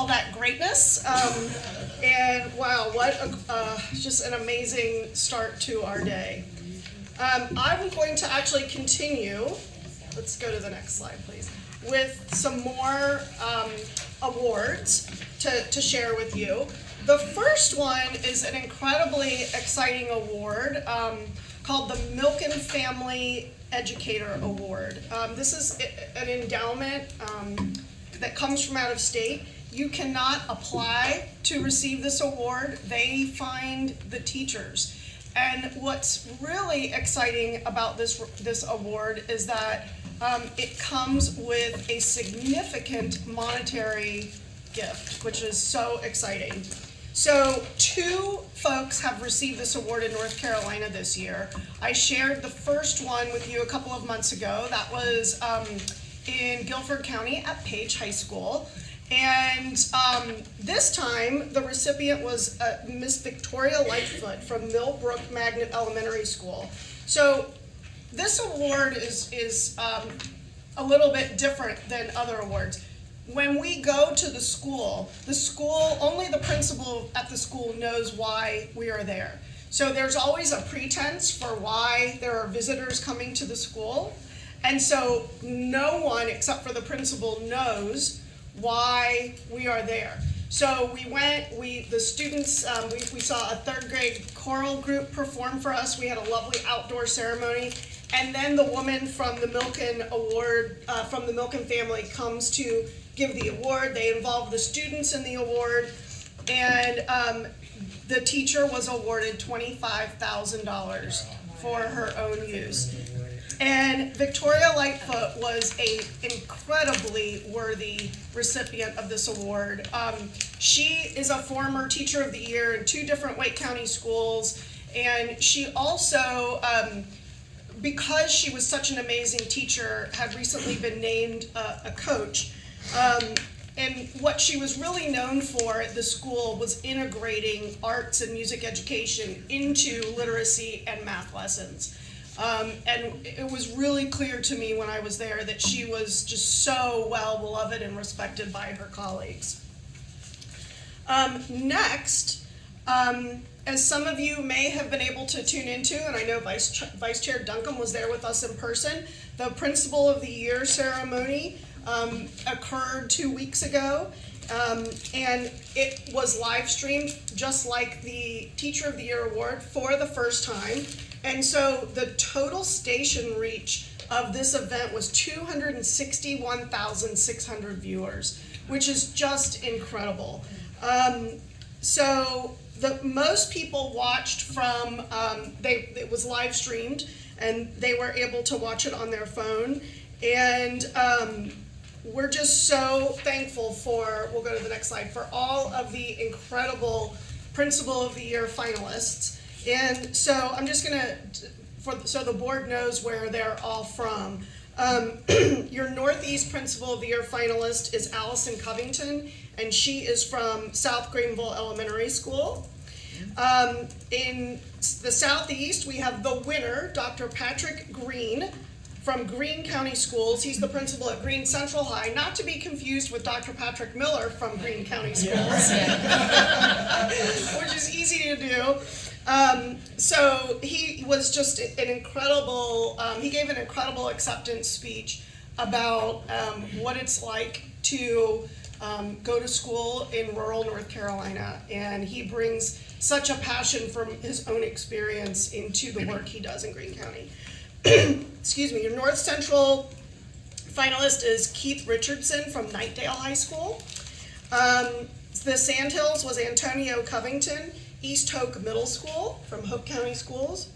M: all that greatness. And wow, what just an amazing start to our day. I'm going to actually continue, let's go to the next slide, please, with some more awards to share with you. The first one is an incredibly exciting award called the Milken Family Educator Award. This is an endowment that comes from out of state. You cannot apply to receive this award. They find the teachers. And what's really exciting about this award is that it comes with a significant monetary gift, which is so exciting. So 2 folks have received this award in North Carolina this year. I shared the first one with you a couple of months ago. That was in Guilford County at Page High School. And this time, the recipient was Miss Victoria Lightfoot from Millbrook Magnet Elementary School. So this award is a little bit different than other awards. When we go to the school, only the principal at the school knows why we are there. So there's always a pretense for why there are visitors coming to the school. And so no one except for the principal knows why we are there. So the students, we saw a 3rd grade choral group perform for us. We had a lovely outdoor ceremony. And then the woman from the Milken award, from the Milken family comes to give the award. They involve the students in the award. And the teacher was awarded $25,000 for her own use. And Victoria Lightfoot was an incredibly worthy recipient of this award. She is a former Teacher of the Year in 2 different Wake County schools, and she also, because she was such an amazing teacher, had recently been named a coach. And what she was really known for at the school was integrating arts and music education into literacy and math lessons. And it was really clear to me when I was there that she was just so well beloved and respected by her colleagues. Next, as some of you may have been able to tune into, and I know Vice Chair Duncan was there with us in person, the Principal of the Year ceremony occurred 2 weeks ago. And it was live streamed just like the Teacher of the Year award for the first time. And so the total station reach of this event was 261,600 viewers, which is just incredible. So most people watched from, it was live streamed, and they were able to watch it on their phone. And we're just so thankful for, we'll go to the next slide, for all of the incredible Principal of the Year finalists. And so I'm just gonna, so the board knows where they're all from. Your Northeast Principal of the Year finalist is Allison Covington, and she is from South Greenville Elementary School. In the Southeast, we have the winner, Dr. Patrick Green, from Greene County Schools. He's the principal at Greene Central High, not to be confused with Dr. Patrick Miller from Greene County Schools, which is easy to do. So he was just an incredible, he gave an incredible acceptance speech about what it's like to go to school in rural North Carolina, and he brings such a passion from his own experience into the work he does in Greene County. Excuse me. Your North Central finalist is Keith Richardson from Knightdale High School. The Sandhills was Antonio Covington, East Hoke Middle School from Hope County Schools.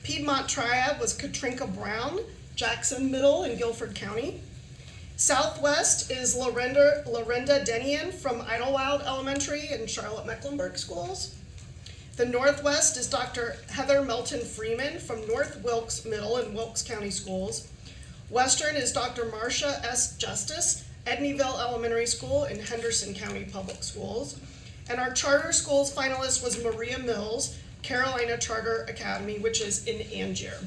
M: Piedmont Triad was Katrinka Brown, Jackson Middle in Guilford County. Southwest is Lorenda Denian from Idlewild Elementary in Charlotte Mecklenburg Schools. The Northwest is Dr. Heather Melton Freeman from North Wilkes Middle in Wilkes County Schools. Western is Dr. Marcia S. Justice, Edneyville Elementary School in Henderson County Public Schools. And our charter schools finalist was Maria Mills, Carolina Charter Academy, which is in Angier.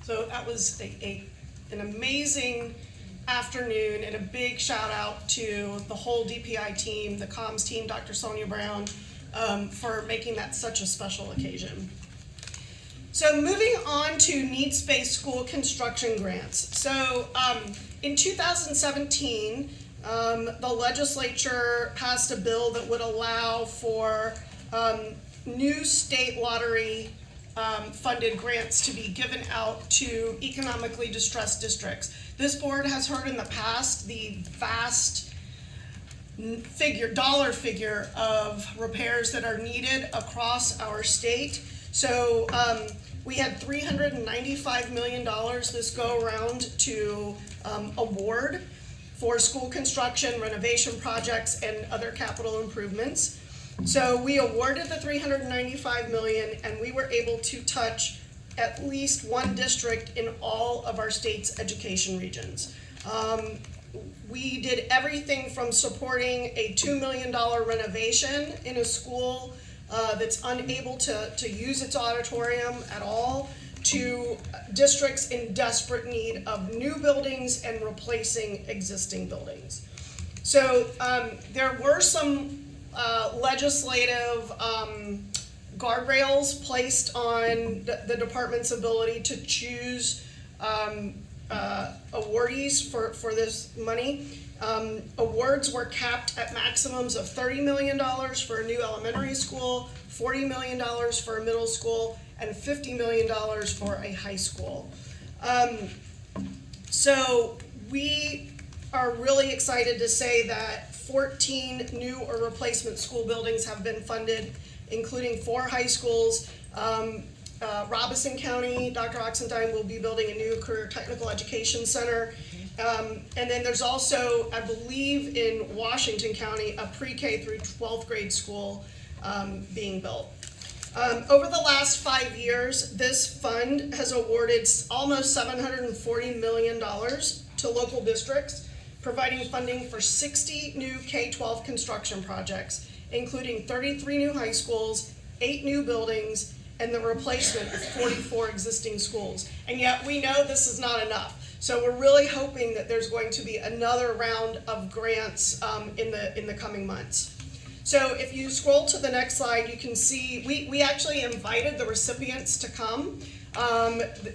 M: So that was an amazing afternoon, and a big shout out to the whole DPI team, the comms team, Dr. Sonia Brown, for making that such a special occasion. So moving on to needs-based school construction grants. So in 2017, the legislature passed a bill that would allow for new state lottery funded grants to be given out to economically distressed districts. This board has heard in the past the vast dollar figure of repairs that are needed across our state. So we had $395 million this go around to award for school construction, renovation projects, and other capital improvements. So we awarded the $395 million, and we were able to touch at least one district in all of our state's education regions. We did everything from supporting a $2 million renovation in a school that's unable to use its auditorium at all, to districts in desperate need of new buildings and replacing existing buildings. So there were some legislative guardrails placed on the department's ability to choose awardees for this money. Awards were capped at maximums of $30 million for a new elementary school, $40 million for a middle school, and $50 million for a high school. So we are really excited to say that 14 new or replacement school buildings have been funded, including 4 high schools. Robeson County, Dr. Oxendine will be building a new career technical education center. And then there's also, I believe in Washington County, a pre-K through 12th grade school being built. Over the last 5 years, this fund has awarded almost $740 million to local districts, providing funding for 60 new K-12 construction projects, including 33 new high schools, 8 new buildings, and the replacement of 44 existing schools. And yet we know this is not enough. So we're really hoping that there's going to be another round of grants in the coming months. So if you scroll to the next slide, you can see we actually invited the recipients to come.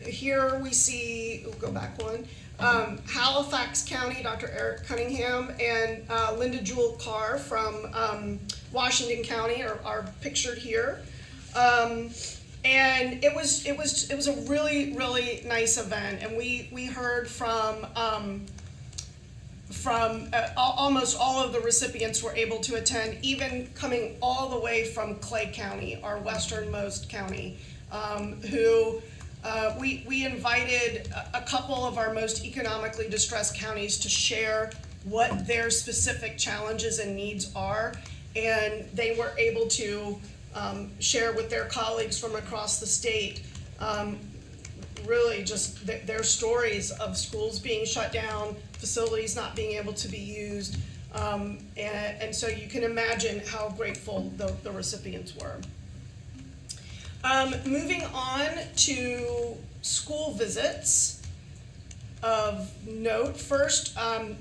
M: Here we see, we'll go back one, Halifax County, Dr. Eric Cunningham, and Linda Jewel Carr from Washington County are pictured here. And it was a really, really nice event, and we heard from almost all of the recipients were able to attend, even coming all the way from Clay County, our westernmost county, who we invited a couple of our most economically distressed counties to share what their specific challenges and needs are, and they were able to share with their colleagues from across the state really just their stories of schools being shut down, facilities not being able to be used, and so you can imagine how grateful the recipients were. Moving on to school visits of note. First,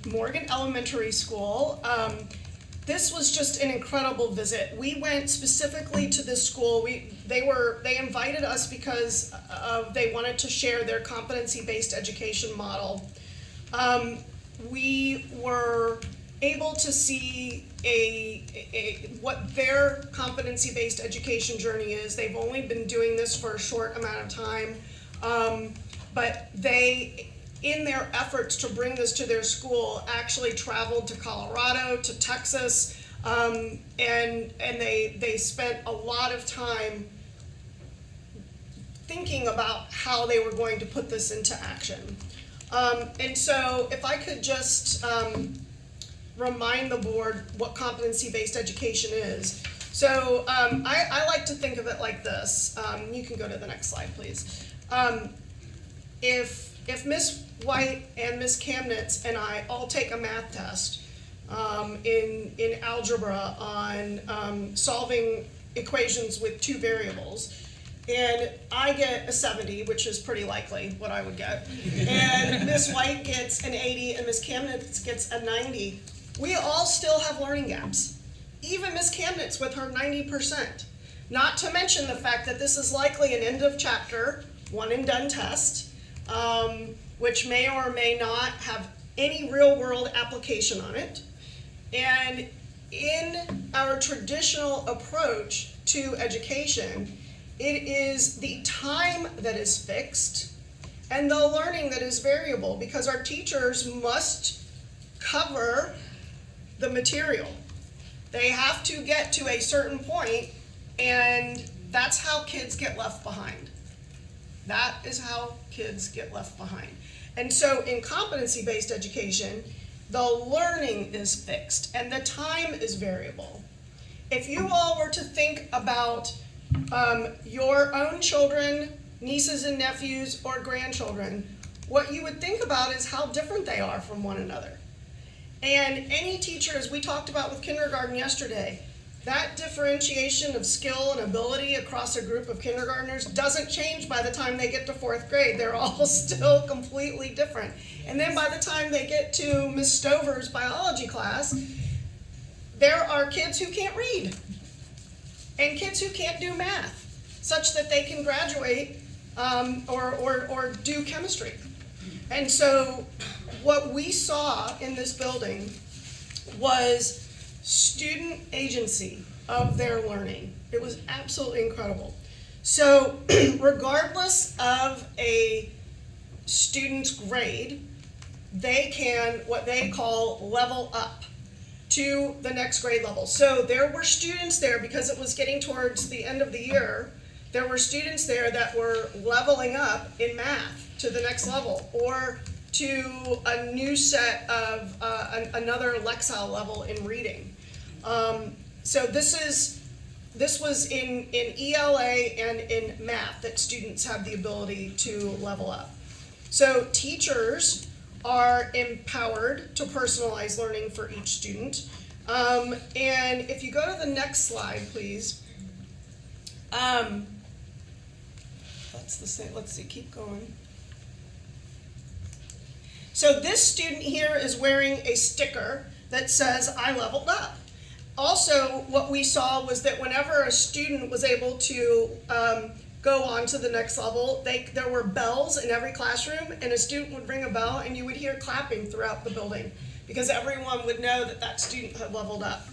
M: Morgan Elementary School. This was just an incredible visit. We went specifically to this school. They invited us because they wanted to share their competency-based education model. We were able to see what their competency-based education journey is. They've only been doing this for a short amount of time, but they, in their efforts to bring this to their school, actually traveled to Colorado, to Texas, and they spent a lot of time thinking about how they were going to put this into action. And so if I could just remind the board what competency-based education is. So I like to think of it like this. You can go to the next slide, please. If Ms. White and Ms. Kamnitz and I all take a math test in algebra on solving equations with 2 variables, and I get a 70, which is pretty likely what I would get, and Miss White gets an 80, and Miss Kamnitz gets a 90, we all still have learning gaps. Even Miss Kamnitz with her 90%. Not to mention the fact that this is likely an end of chapter, one and done test, which may or may not have any real world application on it. And in our traditional approach to education, it is the time that is fixed and the learning that is variable, because our teachers must cover the material. They have to get to a certain point, and that's how kids get left behind. That is how kids get left behind. And so in competency-based education, the learning is fixed and the time is variable. If you all were to think about your own children, nieces and nephews, or grandchildren, what you would think about is how different they are from one another. And any teacher, as we talked about with kindergarten yesterday, that differentiation of skill and ability across a group of kindergartners doesn't change by the time they get to 4th grade. They're all still completely different. And then by the time they get to Miss Stover's biology class, there are kids who can't read and kids who can't do math, such that they can graduate or do chemistry. And so what we saw in this building was student agency of their learning. It was absolutely incredible. So regardless of a student's grade, they can, what they call, level up to the next grade level. So there were students there, because it was getting towards the end of the year, there were students there that were leveling up in math to the next level, or to a new set of another Lexile level in reading. So this was in ELA and in math that students have the ability to level up. So teachers are empowered to personalize learning for each student. And if you go to the next slide, please. That's the same. Let's see, keep going. So this student here is wearing a sticker that says, I leveled up. Also, what we saw was that whenever a student was able to go on to the next level, there were bells in every classroom, and a student would ring a bell and you would hear clapping throughout the building, because everyone would know that that student had leveled up.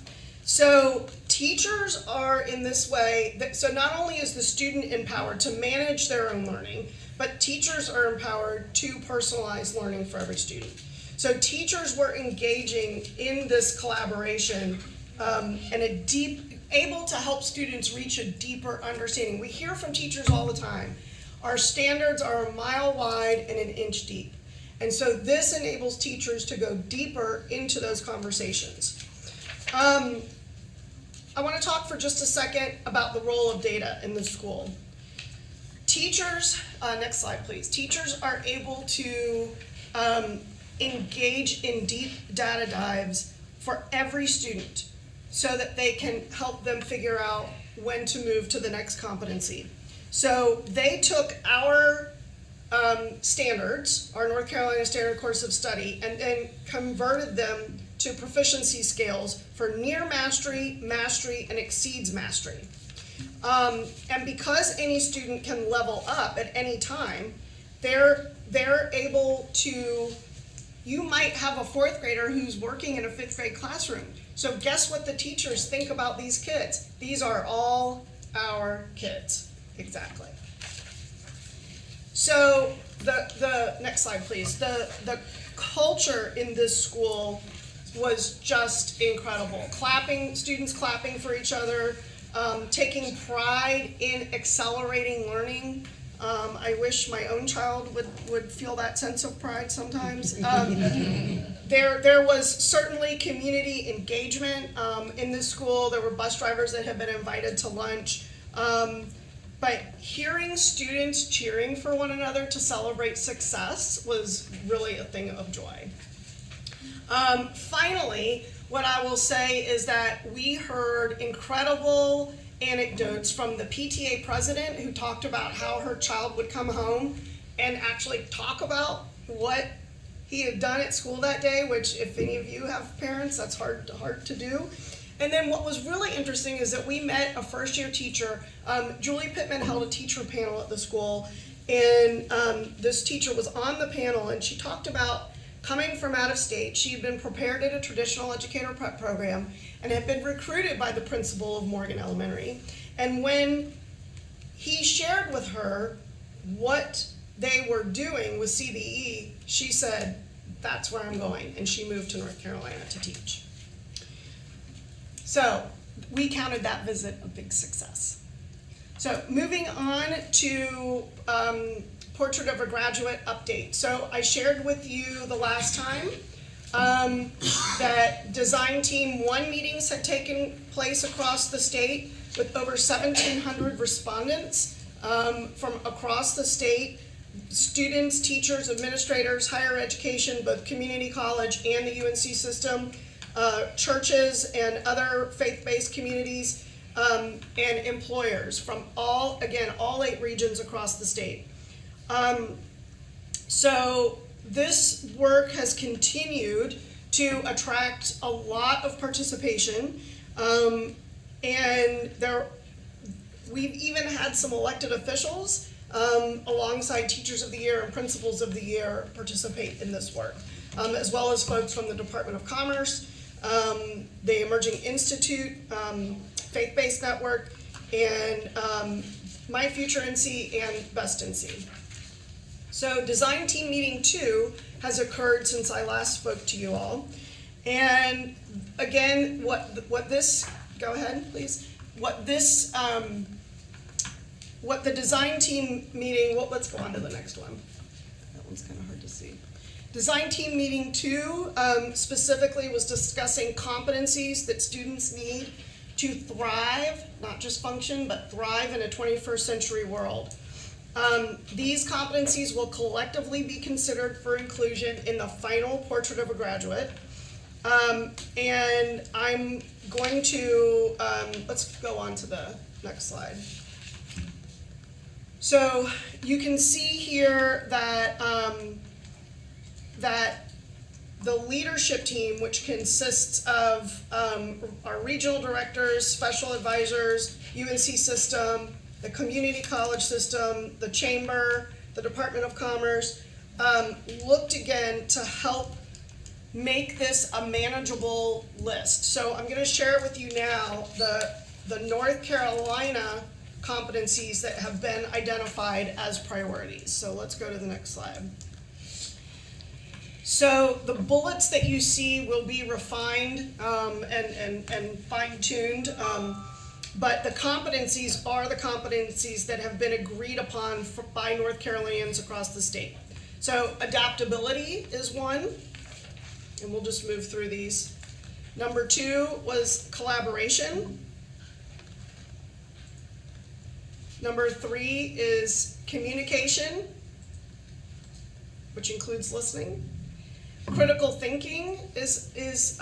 M: So teachers are in this way, so not only is the student empowered to manage their own learning, but teachers are empowered to personalize learning for every student. So teachers were engaging in this collaboration and able to help students reach a deeper understanding. We hear from teachers all the time, our standards are a mile wide and an inch deep. And so this enables teachers to go deeper into those conversations. I want to talk for just a second about the role of data in the school. Teachers, next slide please. Teachers are able to engage in deep data dives for every student so that they can help them figure out when to move to the next competency. So they took our standards, our North Carolina Standard Course of Study, and then converted them to proficiency scales for near mastery, mastery, and exceeds mastery. And because any student can level up at any time, they're able to, you might have a 4th grader who's working in a 5th grade classroom. So guess what the teachers think about these kids? These are all our kids, exactly. So the next slide, please. The culture in this school was just incredible. Students clapping for each other, taking pride in accelerating learning. I wish my own child would feel that sense of pride sometimes. There was certainly community engagement in this school. There were bus drivers that had been invited to lunch. But hearing students cheering for one another to celebrate success was really a thing of joy. Finally, what I will say is that we heard incredible anecdotes from the PTA president who talked about how her child would come home and actually talk about what he had done at school that day, which if any of you have parents, that's hard to do. And then what was really interesting is that we met a first-year teacher. Julie Pittman held a teacher panel at the school, and this teacher was on the panel, and she talked about coming from out of state. She had been prepared at a traditional Educator Prep program and had been recruited by the principal of Morgan Elementary. And when he shared with her what they were doing with CBE, she said, that's where I'm going, and she moved to North Carolina to teach. So we counted that visit a big success. So moving on to Portrait of a Graduate update. So I shared with you the last time that design team 1 meetings had taken place across the state with over 1,700 respondents from across the state, students, teachers, administrators, higher education, both community college and the UNC system, churches and other faith-based communities, and employers from all 8 regions across the state. So this work has continued to attract a lot of participation, and we've even had some elected officials alongside Teachers of the Year and Principals of the Year participate in this work, as well as folks from the Department of Commerce, the Emerging Institute, Faith-Based Network, and My Future NC and Best NC. So Design Team Meeting 2 has occurred since I last spoke to you all. And again, what this, go ahead, please. What the Design Team Meeting, let's go on to the next one. That one's kind of hard to see. Design Team Meeting 2 specifically was discussing competencies that students need to thrive, not just function, but thrive in a 21st century world. These competencies will collectively be considered for inclusion in the final Portrait of a Graduate. And I'm going to, let's go on to the next slide. So you can see here that, that the leadership team, which consists of our regional directors, special advisors, UNC system, the community college system, the chamber, the Department of Commerce, looked again to help make this a manageable list. So I'm going to share it with you now, the North Carolina competencies that have been identified as priorities. So let's go to the next slide. So the bullets that you see will be refined and fine-tuned, but the competencies are the competencies that have been agreed upon by North Carolinians across the state. So adaptability is one, and we'll just move through these. Number 2 was collaboration. Number 3 is communication, which includes listening. Critical thinking is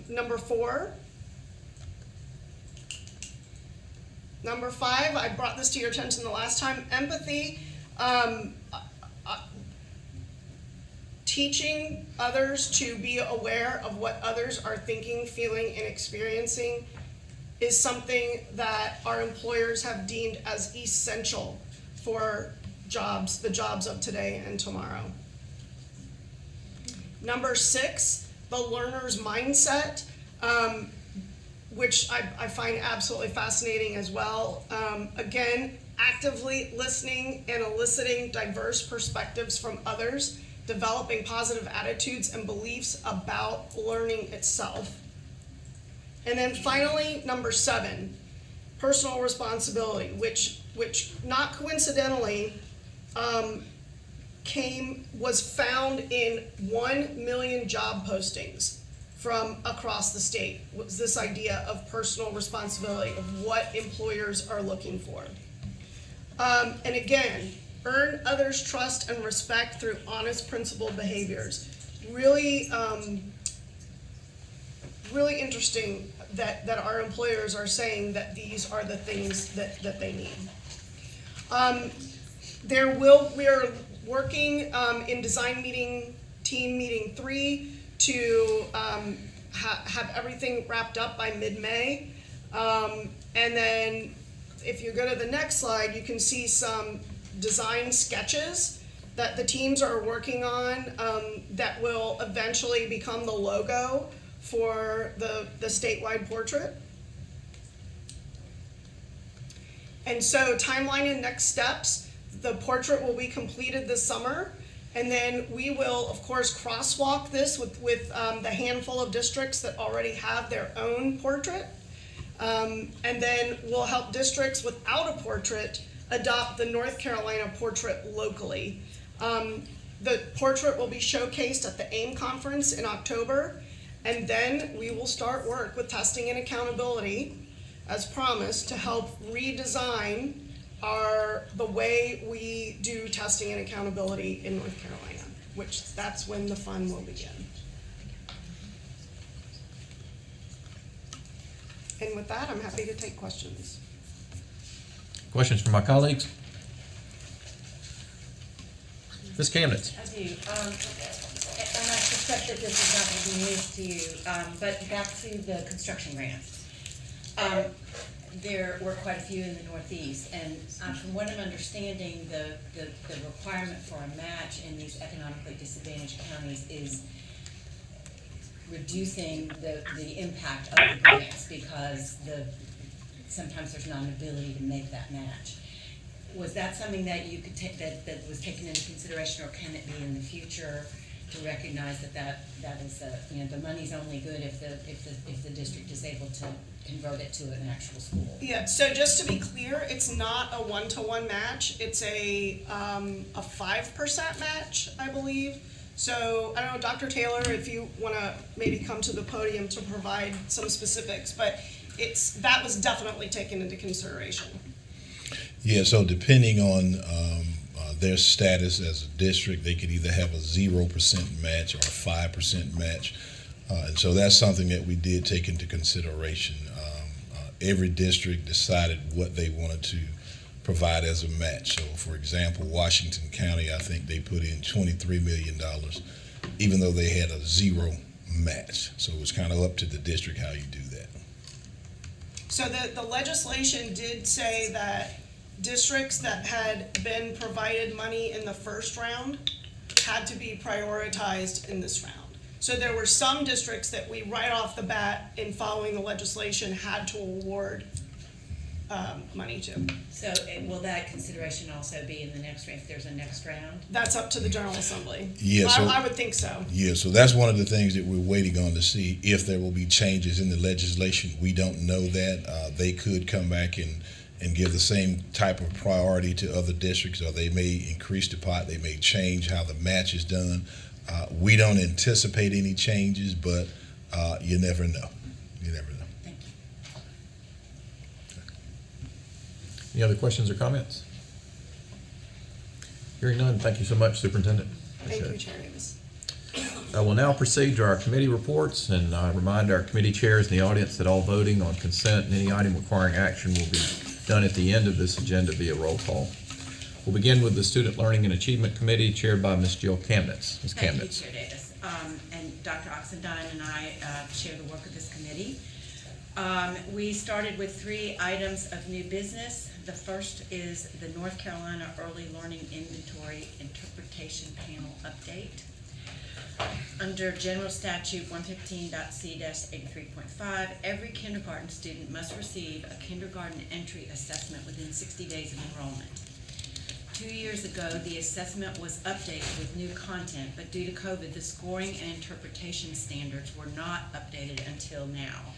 M: number 4. Number 5, I brought this to your attention the last time, empathy. Teaching others to be aware of what others are thinking, feeling, and experiencing is something that our employers have deemed as essential for the jobs of today and tomorrow. Number 6, the learner's mindset, which I find absolutely fascinating as well. Again, actively listening and eliciting diverse perspectives from others, developing positive attitudes and beliefs about learning itself. And then finally, number 7, personal responsibility, which not coincidentally was found in 1 million job postings from across the state, was this idea of personal responsibility, of what employers are looking for. And again, earn others' trust and respect through honest, principled behaviors. Really, really interesting that our employers are saying that these are the things that they need. We are working in design team meeting 3 to have everything wrapped up by mid-May. And then if you go to the next slide, you can see some design sketches that the teams are working on that will eventually become the logo for the statewide portrait. And so timeline and next steps, the portrait will be completed this summer. And then we will, of course, crosswalk this with the handful of districts that already have their own portrait. And then we'll help districts without a portrait adopt the North Carolina portrait locally. The portrait will be showcased at the AIM conference in October. And then we will start work with testing and accountability, as promised, to help redesign the way we do testing and accountability in North Carolina, which that's when the fun will begin. And with that, I'm happy to take questions.
A: Questions from my colleagues? Ms. Camden?
C: I do. And I suspect that this is not going to be news to you, but back to the construction grants. There were quite a few in the Northeast, and from what I'm understanding, the requirement for a match in these economically disadvantaged counties is reducing the impact of the grants because sometimes there's not an ability to make that match. Was that something that you could take that was taken into consideration, or can it be in the future to recognize that is the money's only good if the district is able to convert it to an actual school?
M: Yeah, so just to be clear, it's not a 1-to-1 match. It's a 5% match, I believe. So I don't know, Dr. Taylor, if you want to maybe come to the podium to provide some specifics, but that was definitely taken into consideration.
N: Yeah, so depending on their status as a district, they could either have a 0% match or a 5% match. And so that's something that we did take into consideration. Every district decided what they wanted to provide as a match. So, for example, Washington County, I think they put in $23 million, even though they had a 0 match. So it was kind of up to the district how you do that.
M: So the legislation did say that districts that had been provided money in the first round had to be prioritized in this round. So there were some districts that we right off the bat in following the legislation had to award money to.
C: So will that consideration also be in the next round, if there's a next round?
M: That's up to the General Assembly.
N: Yeah,
M: I would think so.
N: Yeah, so that's one of the things that we're waiting on to see if there will be changes in the legislation. We don't know that. They could come back and give the same type of priority to other districts, or they may increase the pot, they may change how the match is done. We don't anticipate any changes, but you never know. You never know.
C: Thank you.
A: Any other questions or comments? Hearing none, thank you so much, Superintendent.
M: Thank you, Chair Davis.
A: I will now proceed to our committee reports, and remind our committee chairs in the audience that all voting on consent and any item requiring action will be done at the end of this agenda via roll call. We'll begin with the Student Learning and Achievement Committee, chaired by Ms. Jill Kamnitz. Ms.
C: Thank you,
A: Kamnitz.
C: Chair Davis. And Dr. Oxendine and I share the work of this committee. We started with 3 items of new business. The first is the North Carolina Early Learning Inventory Interpretation Panel update. Under General Statute 115.c-83.5, every kindergarten student must receive a kindergarten entry assessment within 60 days of enrollment. 2 years ago, the assessment was updated with new content, but due to COVID, the scoring and interpretation standards were not updated until now.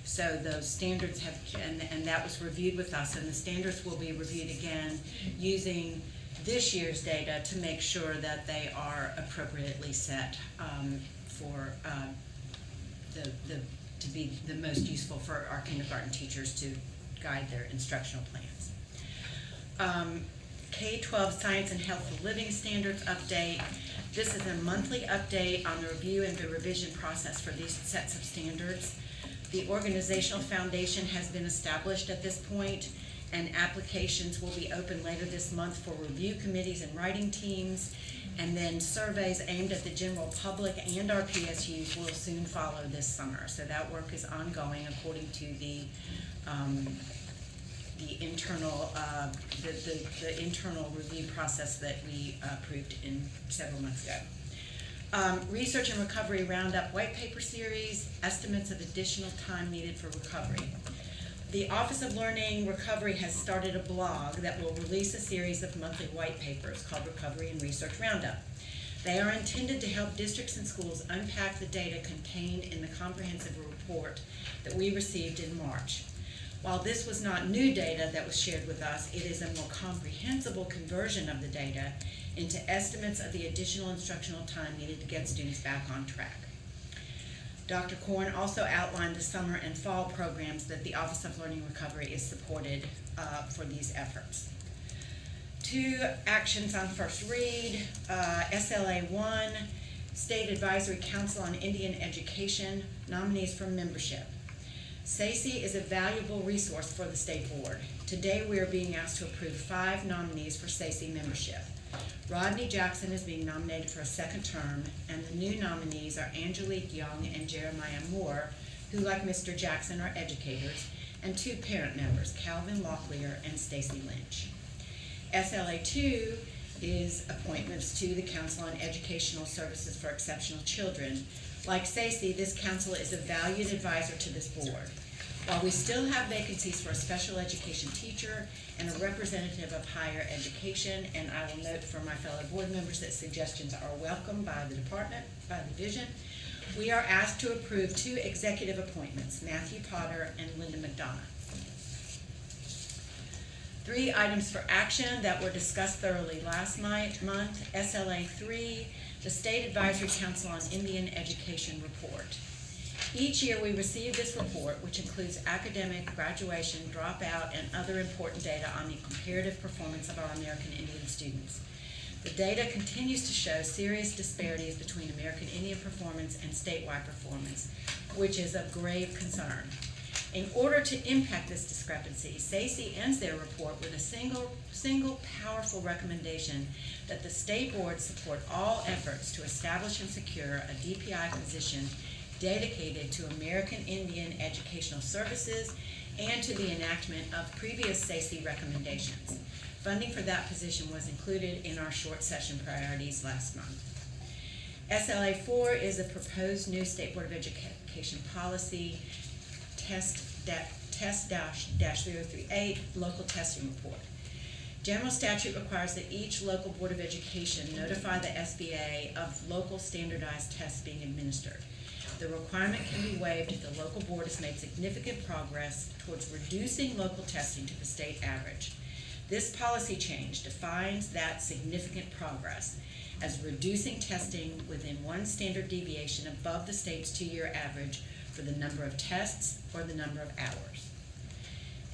C: So those standards have, and that was reviewed with us, and the standards will be reviewed again using this year's data to make sure that they are appropriately set to be the most useful for our kindergarten teachers to guide their instructional plans. K-12 Science and Healthful Living Standards update. This is a monthly update on the review and the revision process for these sets of standards.
J: The organizational foundation has been established at this point, and applications will be open later this month for review committees and writing teams. And then surveys aimed at the general public and our PSUs will soon follow this summer. So that work is ongoing according to the internal the internal review process that we approved in several months ago. Research and Recovery Roundup White Paper Series, estimates of additional time needed for recovery. The Office of Learning Recovery has started a blog that will release a series of monthly white papers called Recovery and Research Roundup. They are intended to help districts and schools unpack the data contained in the comprehensive report that we received in March. While this was not new data that was shared with us, it is a more comprehensible conversion of the data into estimates of the additional instructional time needed to get students back on track. Dr. Korn also outlined the summer and fall programs that the Office of Learning Recovery is supported for these efforts. 2 actions on first read, SLA 1, State Advisory Council on Indian Education, nominees for membership. SACE is a valuable resource for the state board. Today we are being asked to approve 5 nominees for SACE membership. Rodney Jackson is being nominated for a 2nd term, and the new nominees are Angelique Young and Jeremiah Moore, who, like Mr. Jackson, are educators, and 2 parent members, Calvin Locklear and Stacy Lynch. SLA 2 is appointments to the Council on Educational Services for Exceptional Children. Like SACE, this council is a valued advisor to this board. While we still have vacancies for a special education teacher and a representative of higher education, and I will note for my fellow board members that suggestions are welcome by the department, by the division, we are asked to approve 2 executive appointments, Matthew Potter and Linda McDonough. 3 items for action that were discussed thoroughly last month. SLA 3, the State Advisory Council on Indian Education report. Each year we receive this report, which includes academic, graduation, dropout, and other important data on the comparative performance of our American Indian students. The data continues to show serious disparities between American Indian performance and statewide performance, which is of grave concern. In order to impact this discrepancy, SACE ends their report with a single powerful recommendation that the state board support all efforts to establish and secure a DPI position dedicated to American Indian educational services and to the enactment of previous SACE recommendations. Funding for that position was included in our short session priorities last month. SLA 4 is a proposed new State Board of Education policy, test-038, local testing report. General statute requires that each local Board of Education notify the SBA of local standardized tests being administered. The requirement can be waived if the local board has made significant progress towards reducing local testing to the state average. This policy change defines that significant progress as reducing testing within 1 standard deviation above the state's 2-year average for the number of tests or the number of hours.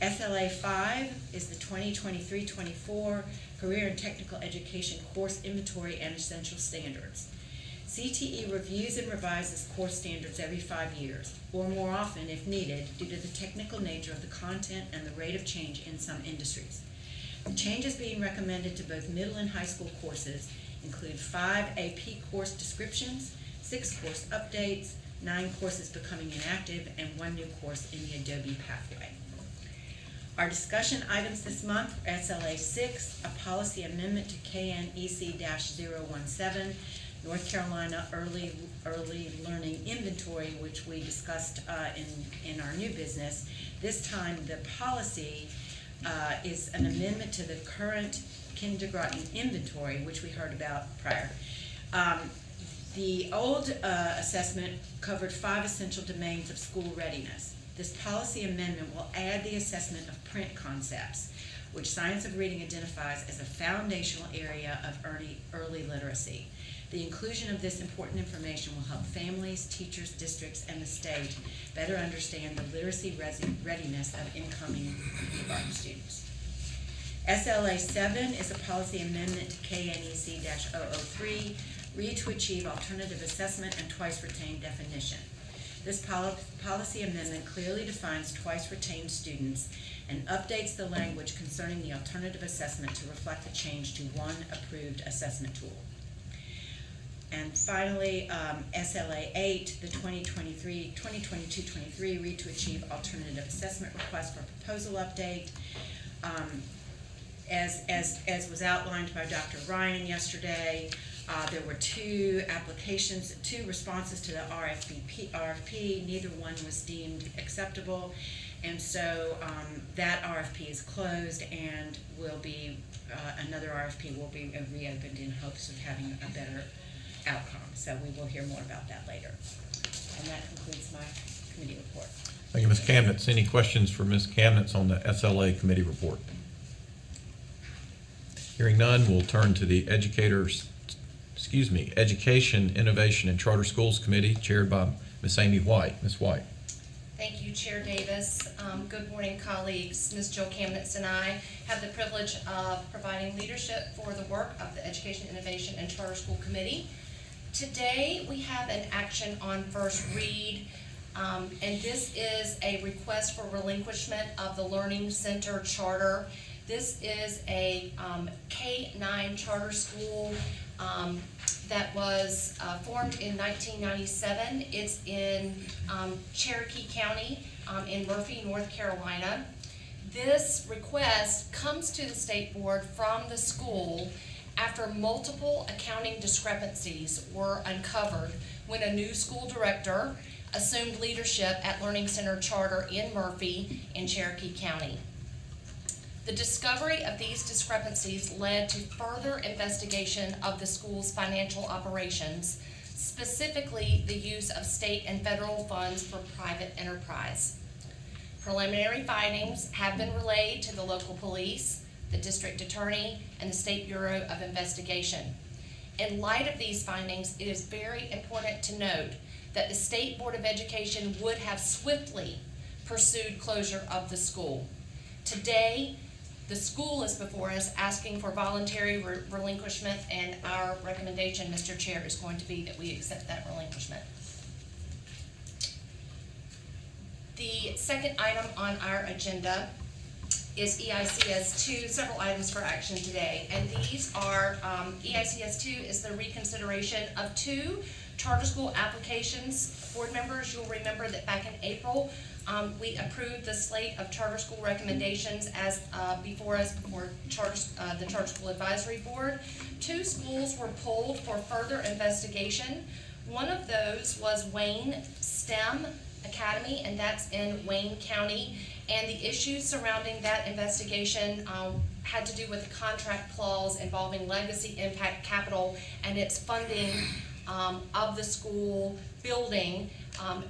J: SLA 5 is the 2023-24 Career and Technical Education Course Inventory and Essential Standards. CTE reviews and revises course standards every 5 years, or more often if needed, due to the technical nature of the content and the rate of change in some industries. The changes being recommended to both middle and high school courses include 5 AP course descriptions, 6 course updates, 9 courses becoming inactive, and 1 new course in the Adobe pathway. Our discussion items this month are SLA 6, a policy amendment to KNEC-017, North Carolina Early Learning Inventory, which we discussed in our new business. This time the policy is an amendment to the current kindergarten inventory, which we heard about prior. The old assessment covered 5 essential domains of school readiness. This policy amendment will add the assessment of print concepts, which Science of Reading identifies as a foundational area of early literacy. The inclusion of this important information will help families, teachers, districts, and the state better understand the literacy readiness of incoming kindergarten students. SLA 7 is a policy amendment to KNEC-003, Read to Achieve Alternative Assessment and Twice Retained Definition. This policy amendment clearly defines twice retained students and updates the language concerning the alternative assessment to reflect the change to one approved assessment tool. And finally, SLA 8, the 2022-23 Read to Achieve Alternative Assessment Request for Proposal Update. As was outlined by Dr. Ryan yesterday, there were two responses to the RFP. Neither one was deemed acceptable. And so that RFP is closed and will be, another RFP will be reopened in hopes of having a better outcome. So we will hear more about that later. And that concludes my committee report.
A: Thank you, Ms. Kamnitz. Any questions for Ms. Kamnitz on the SLA committee report? Hearing none, we'll turn to the Education, Innovation, and Charter Schools Committee, chaired by Ms. Amy White. Ms. White.
K: Thank you, Chair Davis. Good morning, colleagues. Ms. Jill Kamnitz and I have the privilege of providing leadership for the work of the Education, Innovation, and Charter School Committee. Today, we have an action on first read, and this is a request for relinquishment of the Learning Center Charter. This is a K-9 charter school that was formed in 1997. It's in Cherokee County in Murphy, North Carolina. This request comes to the State Board from the school after multiple accounting discrepancies were uncovered when a new school director assumed leadership at Learning Center Charter in Murphy in Cherokee County. The discovery of these discrepancies led to further investigation of the school's financial operations, specifically the use of state and federal funds for private enterprise. Preliminary findings have been relayed to the local police, the district attorney, and the State Bureau of Investigation. In light of these findings, it is very important to note that the State Board of Education would have swiftly pursued closure of the school. Today, the school is before us asking for voluntary relinquishment, and our recommendation, Mr. Chair, is going to be that we accept that relinquishment. The second item on our agenda is EICS 2, several items for action today. And these are, EICS 2 is the reconsideration of 2 charter school applications. Board members, you'll remember that back in April, we approved the slate of charter school recommendations as before the Charter School Advisory Board. 2 schools were pulled for further investigation. One of those was Wayne STEM Academy, and that's in Wayne County. And the issues surrounding that investigation had to do with the contract clause involving Legacy Impact Capital and its funding of the school building,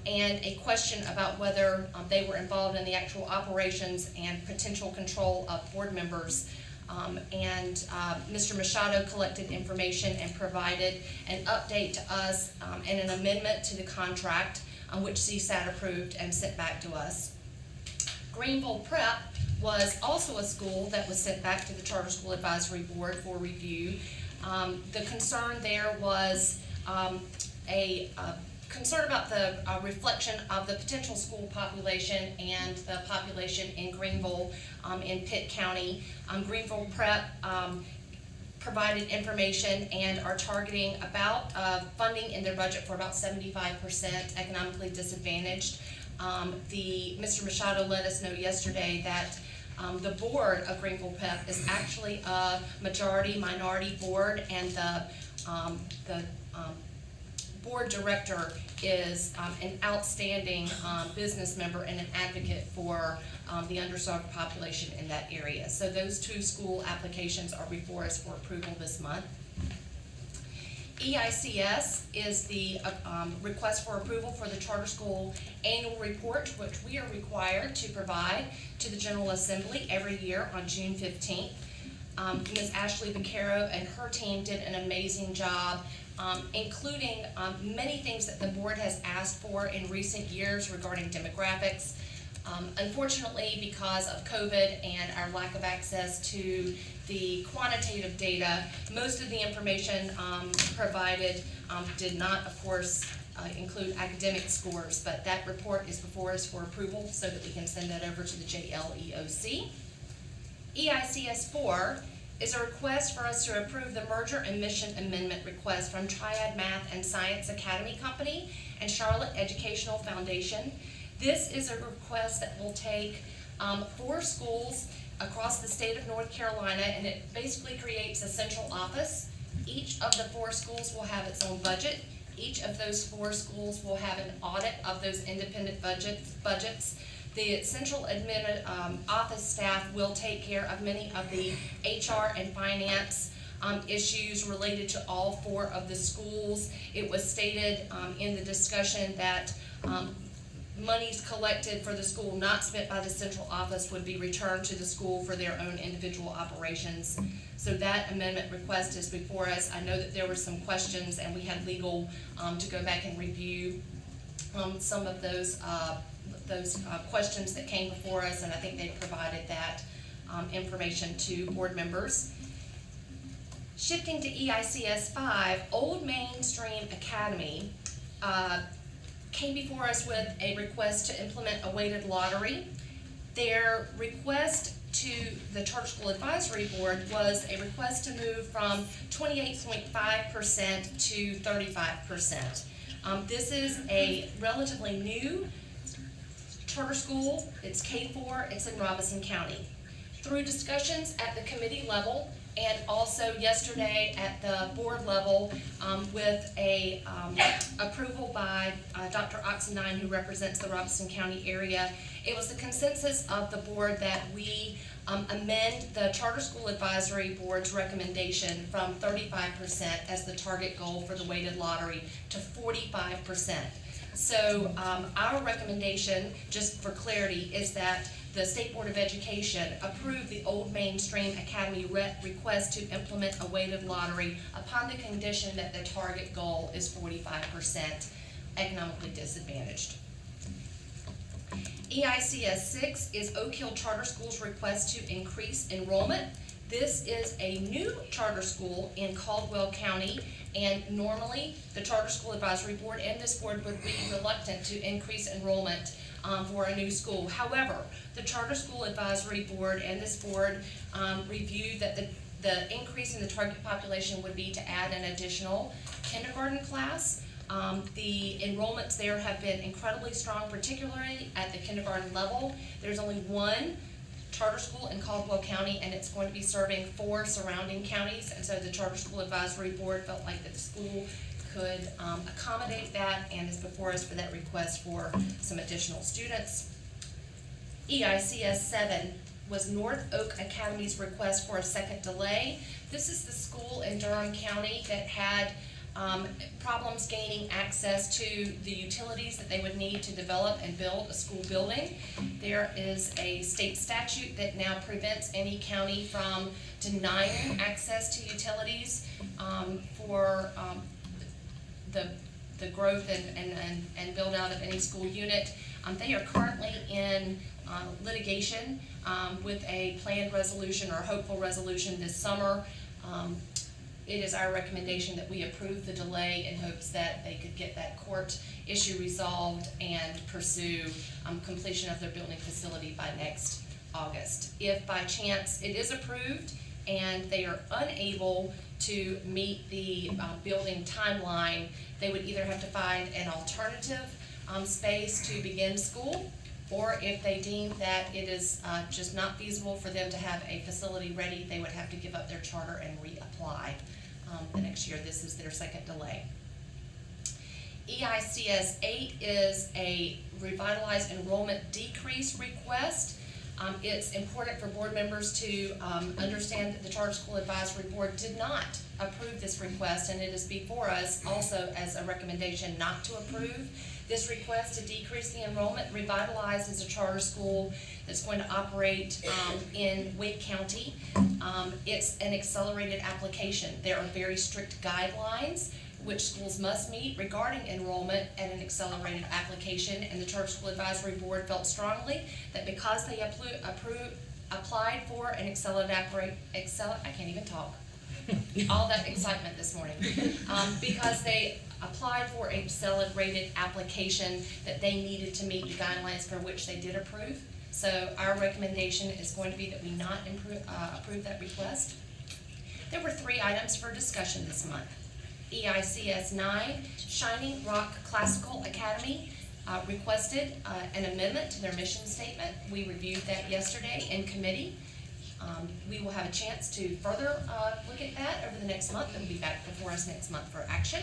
K: and a question about whether they were involved in the actual operations and potential control of board members. Mr. Machado collected information and provided an update to us and an amendment to the contract, which CSAT approved and sent back to us. Greenville Prep was also a school that was sent back to the Charter School Advisory Board for review. The concern there was a concern about the reflection of the potential school population and the population in Greenville in Pitt County. Greenville Prep provided information and are targeting about funding in their budget for about 75% economically disadvantaged. Mr. Machado let us know yesterday that the board of Greenville Prep is actually a majority-minority board, and the board director is an outstanding business member and an advocate for the underserved population in that area. So those 2 school applications are before us for approval this month. EICS is the request for approval for the charter school annual report, which we are required to provide to the General Assembly every year on June 15th. Ms. Ashley Vaquero and her team did an amazing job, including many things that the board has asked for in recent years regarding demographics. Unfortunately, because of COVID and our lack of access to the quantitative data, most of the information provided did not, of course, include academic scores, but that report is before us for approval so that we can send that over to the JLEOC. EICS 4 is a request for us to approve the merger and mission amendment request from Triad Math and Science Academy Company and Charlotte Educational Foundation. This is a request that will take 4 schools across the state of North Carolina, and it basically creates a central office. Each of the 4 schools will have its own budget. Each of those 4 schools will have an audit of those independent budgets. The central admin office staff will take care of many of the HR and finance issues related to all 4 of the schools. It was stated in the discussion that monies collected for the school not spent by the central office would be returned to the school for their own individual operations. So that amendment request is before us. I know that there were some questions, and we had legal to go back and review some of those questions that came before us, and I think they provided that information to board members. Shifting to EICS 5, Old Mainstream Academy came before us with a request to implement a weighted lottery. Their request to the Charter School Advisory Board was a request to move from 28.5% to 35%. This is a relatively new charter school. It's K-4, it's in Robeson County. Through discussions at the committee level and also yesterday at the board level with a approval by Dr. Oxendine, who represents the Robeson County area, it was the consensus of the board that we amend the Charter School Advisory Board's recommendation from 35% as the target goal for the weighted lottery to 45%. So our recommendation, just for clarity, is that the State Board of Education approve the Old Mainstream Academy request to implement a weighted lottery upon the condition that the target goal is 45% economically disadvantaged. EICS 6 is Oak Hill Charter School's request to increase enrollment. This is a new charter school in Caldwell County, and normally the Charter School Advisory Board and this board would be reluctant to increase enrollment for a new school. However, the Charter School Advisory Board and this board reviewed that the increase in the target population would be to add an additional kindergarten class. The enrollments there have been incredibly strong, particularly at the kindergarten level. There's only one charter school in Caldwell County, and it's going to be serving 4 surrounding counties, and so the Charter School Advisory Board felt like that the school could accommodate that, and is before us for that request for some additional students. EICS 7 was North Oak Academy's request for a second delay. This is the school in Durham County that had problems gaining access to the utilities that they would need to develop and build a school building. There is a state statute that now prevents any county from denying access to utilities for the growth and build out of any school unit. They are currently in litigation with a planned resolution or hopeful resolution this summer. It is our recommendation that we approve the delay in hopes that they could get that court issue resolved and pursue completion of their building facility by next August. If by chance it is approved and they are unable to meet the building timeline, they would either have to find an alternative space to begin school, or if they deem that it is just not feasible for them to have a facility ready, they would have to give up their charter and reapply the next year. This is their second delay. EICS 8 is a revitalized enrollment decrease request. It's important for board members to understand that the Charter School Advisory Board did not approve this request, and it is before us also as a recommendation not to approve. This request to decrease the enrollment. Revitalize is a charter school that's going to operate in Wake County. It's an accelerated application. There are very strict guidelines which schools must meet regarding enrollment at an accelerated application, and the Charter School Advisory Board felt strongly that because they applied for an accelerated all that excitement this morning, because they applied for a accelerated application that they needed to meet the guidelines for which they did approve. So our recommendation is going to be that we not approve that request. There were 3 items for discussion this month. EICS 9, Shining Rock Classical Academy, requested an amendment to their mission statement. We reviewed that yesterday in committee. We will have a chance to further look at that over the next month. It will be back before us next month for action.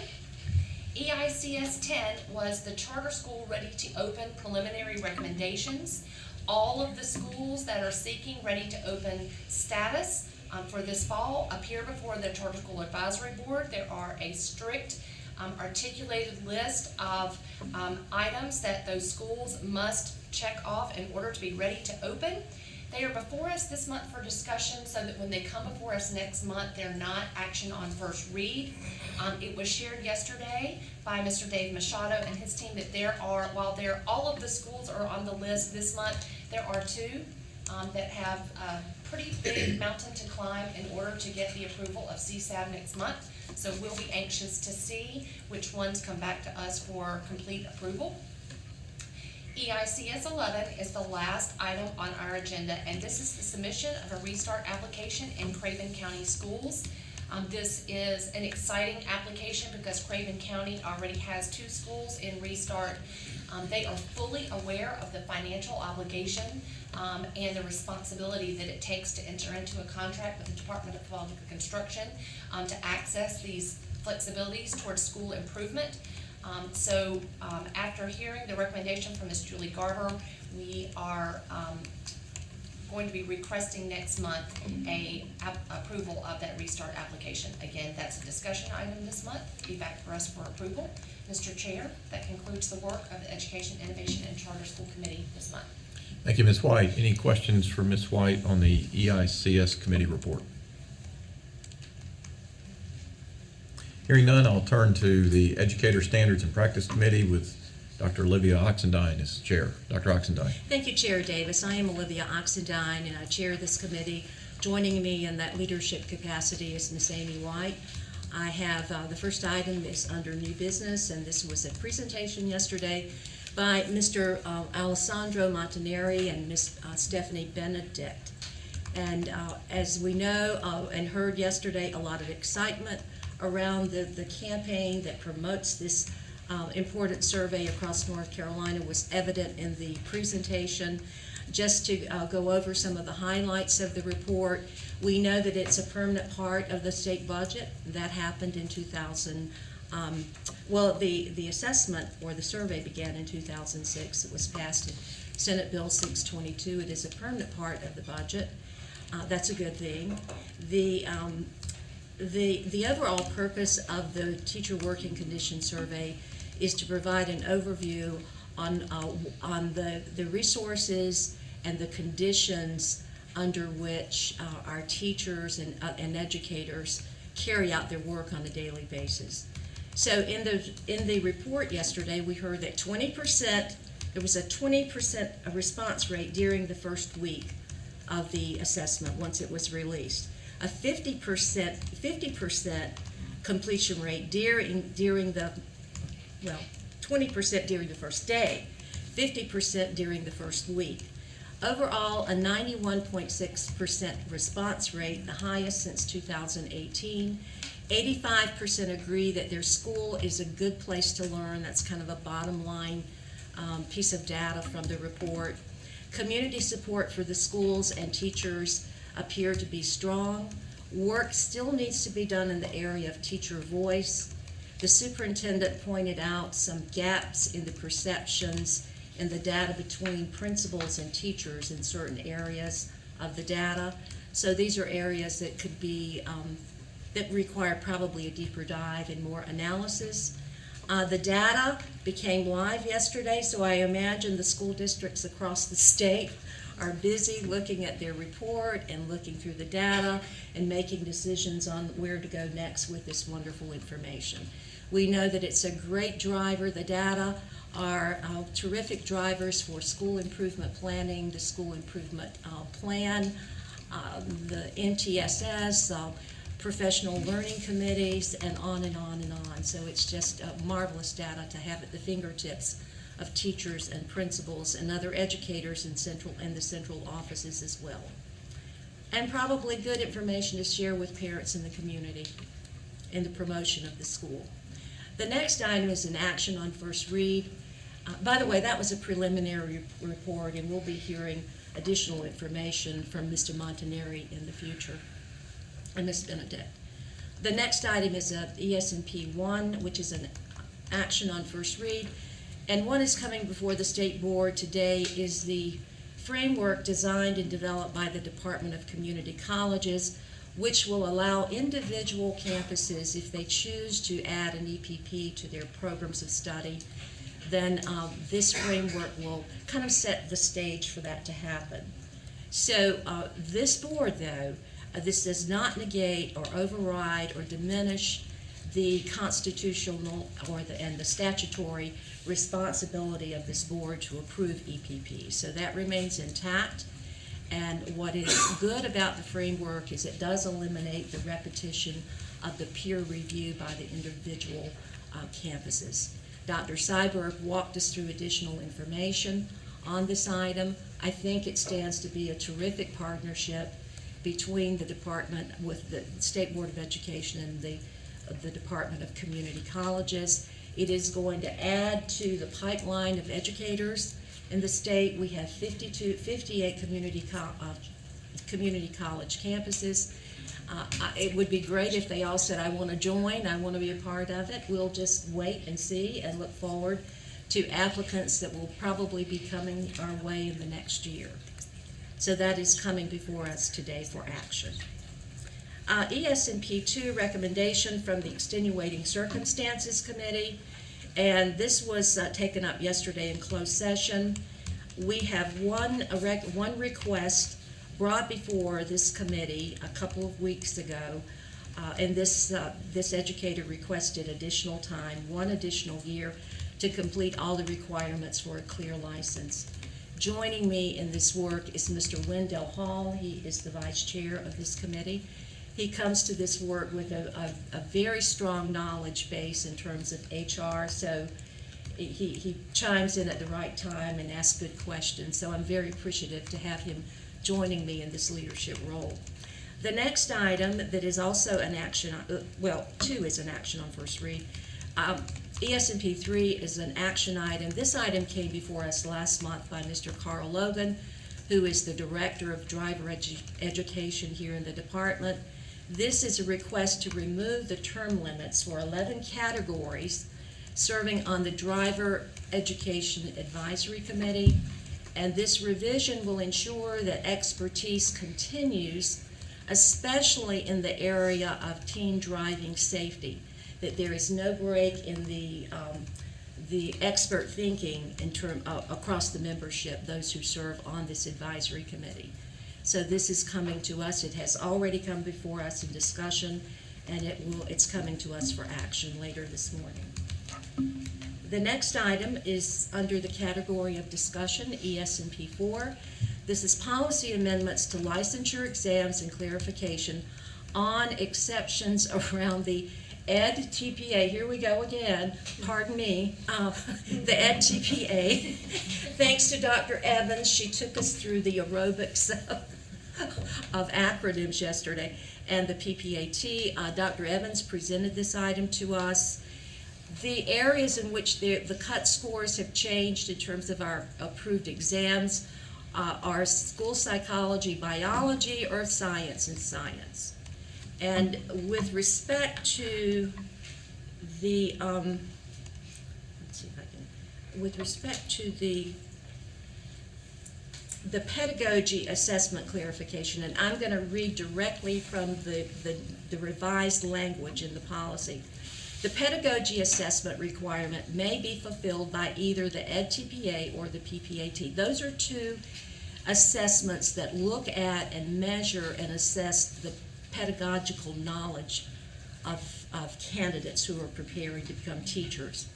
K: EICS 10 was the charter school ready to open preliminary recommendations. All of the schools that are seeking ready to open status for this fall appear before the Charter School Advisory Board. There are a strict articulated list of items that those schools must check off in order to be ready to open. They are before us this month for discussion so that when they come before us next month, they're not action on first read. It was shared yesterday by Mr. Dave Machado and his team that there are, while all of the schools are on the list this month, there are 2 that have a pretty big mountain to climb in order to get the approval of CSAB next month. So we'll be anxious to see which ones come back to us for complete approval. EICS 11 is the last item on our agenda, and this is the submission of a restart application in Craven County Schools. This is an exciting application because Craven County already has 2 schools in restart. They are fully aware of the financial obligation and the responsibility that it takes to enter into a contract with the Department of Public Construction to access these flexibilities towards school improvement. So after hearing the recommendation from Ms. Julie Garber, we are going to be requesting next month a approval of that restart application. Again, that's a discussion item this month. Be back for us for approval. Mr. Chair, that concludes the work of the Education, Innovation, and Charter School Committee this month.
A: Thank you, Ms. White. Any questions for Ms. White on the EICS committee report? Hearing none, I'll turn to the Educator Standards and Practice Committee with Dr. Olivia Oxendine as chair. Dr. Oxendine.
O: Thank you, Chair Davis. I am Olivia Oxendine, and I chair this committee. Joining me in that leadership capacity is Ms. Amy White. I have the first item is under new business, and this was a presentation yesterday by Mr. Alessandro Montaneri and Ms. Stephanie Benedict. And as we know and heard yesterday, a lot of excitement around the campaign that promotes this important survey across North Carolina was evident in the presentation. Just to go over some of the highlights of the report, we know that it's a permanent part of the state budget. That happened in 2000. Well, the assessment or the survey began in 2006. It was passed in Senate Bill 622. It is a permanent part of the budget. That's a good thing. The overall purpose of the Teacher Working Condition Survey is to provide an overview on the resources and the conditions under which our teachers and educators carry out their work on a daily basis. So in the report yesterday, we heard that 20%, there was a 20% response rate during the first week of the assessment once it was released. A 50% completion rate during the, well, 20% during the first day, 50% during the first week. Overall, a 91.6% response rate, the highest since 2018. 85% agree that their school is a good place to learn. That's kind of a bottom line piece of data from the report. Community support for the schools and teachers appear to be strong. Work still needs to be done in the area of teacher voice. The superintendent pointed out some gaps in the perceptions and the data between principals and teachers in certain areas of the data. So these are areas that could be, that require probably a deeper dive and more analysis. The data became live yesterday, so I imagine the school districts across the state are busy looking at their report and looking through the data and making decisions on where to go next with this wonderful information. We know that it's a great driver. The data are terrific drivers for school improvement planning, the school improvement plan, the NTSS, professional learning committees, and on and on and on. So it's just marvelous data to have at the fingertips of teachers and principals and other educators in the central offices as well. And probably good information to share with parents in the community in the promotion of the school. The next item is an action on first read. By the way, that was a preliminary report, and we'll be hearing additional information from Mr. Montaneri in the future, and Ms. Benedette. The next item is ESNP 1, which is an action on first read, and one is coming before the State Board today is the framework designed and developed by the Department of Community Colleges, which will allow individual campuses, if they choose to add an EPP to their programs of study, then this framework will kind of set the stage for that to happen. So this board, though, this does not negate or override or diminish the constitutional and the statutory responsibility of this board to approve EPP. So that remains intact. And what is good about the framework is it does eliminate the repetition of the peer review by the individual campuses. Dr. Seiberg walked us through additional information on this item. I think it stands to be a terrific partnership between the department with the State Board of Education and the Department of Community Colleges. It is going to add to the pipeline of educators in the state. We have 58 community college campuses. It would be great if they all said, I want to join, I want to be a part of it. We'll just wait and see and look forward to applicants that will probably be coming our way in the next year. So that is coming before us today for action. ESNP 2 recommendation from the Extenuating Circumstances Committee, and this was taken up yesterday in closed session. We have one request brought before this committee a couple of weeks ago, and this educator requested additional time, 1 additional year, to complete all the requirements for a clear license. Joining me in this work is Mr. Wendell Hall. He is the vice chair of this committee. He comes to this work with a very strong knowledge base in terms of HR, so he chimes in at the right time and asks good questions. So I'm very appreciative to have him joining me in this leadership role. The next item that is also an action, 2 is an action on first read. ESNP 3 is an action item. This item came before us last month by Mr. Carl Logan, who is the Director of Driver Education here in the department. This is a request to remove the term limits for 11 categories serving on the Driver Education Advisory Committee, and this revision will ensure that expertise continues, especially in the area of teen driving safety, that there is no break in the expert thinking across the membership, those who serve on this advisory committee. So this is coming to us. It has already come before us in discussion, and it's coming to us for action later this morning. The next item is under the category of discussion, ESNP 4. This is policy amendments to licensure exams and clarification on exceptions around the EdTPA. Here we go again, pardon me, the EdTPA. Thanks to Dr. Evans, she took us through the aerobics of acronyms yesterday, and the PPAT. Dr. Evans presented this item to us. The areas in which the cut scores have changed in terms of our approved exams are school psychology, biology, earth science, and science. And with respect to the, the pedagogy assessment clarification, and I'm going to read directly from the revised language in the policy. The pedagogy assessment requirement may be fulfilled by either the EdTPA or the PPAT. Those are 2 assessments that look at and measure and assess the pedagogical knowledge of candidates who are preparing to become teachers.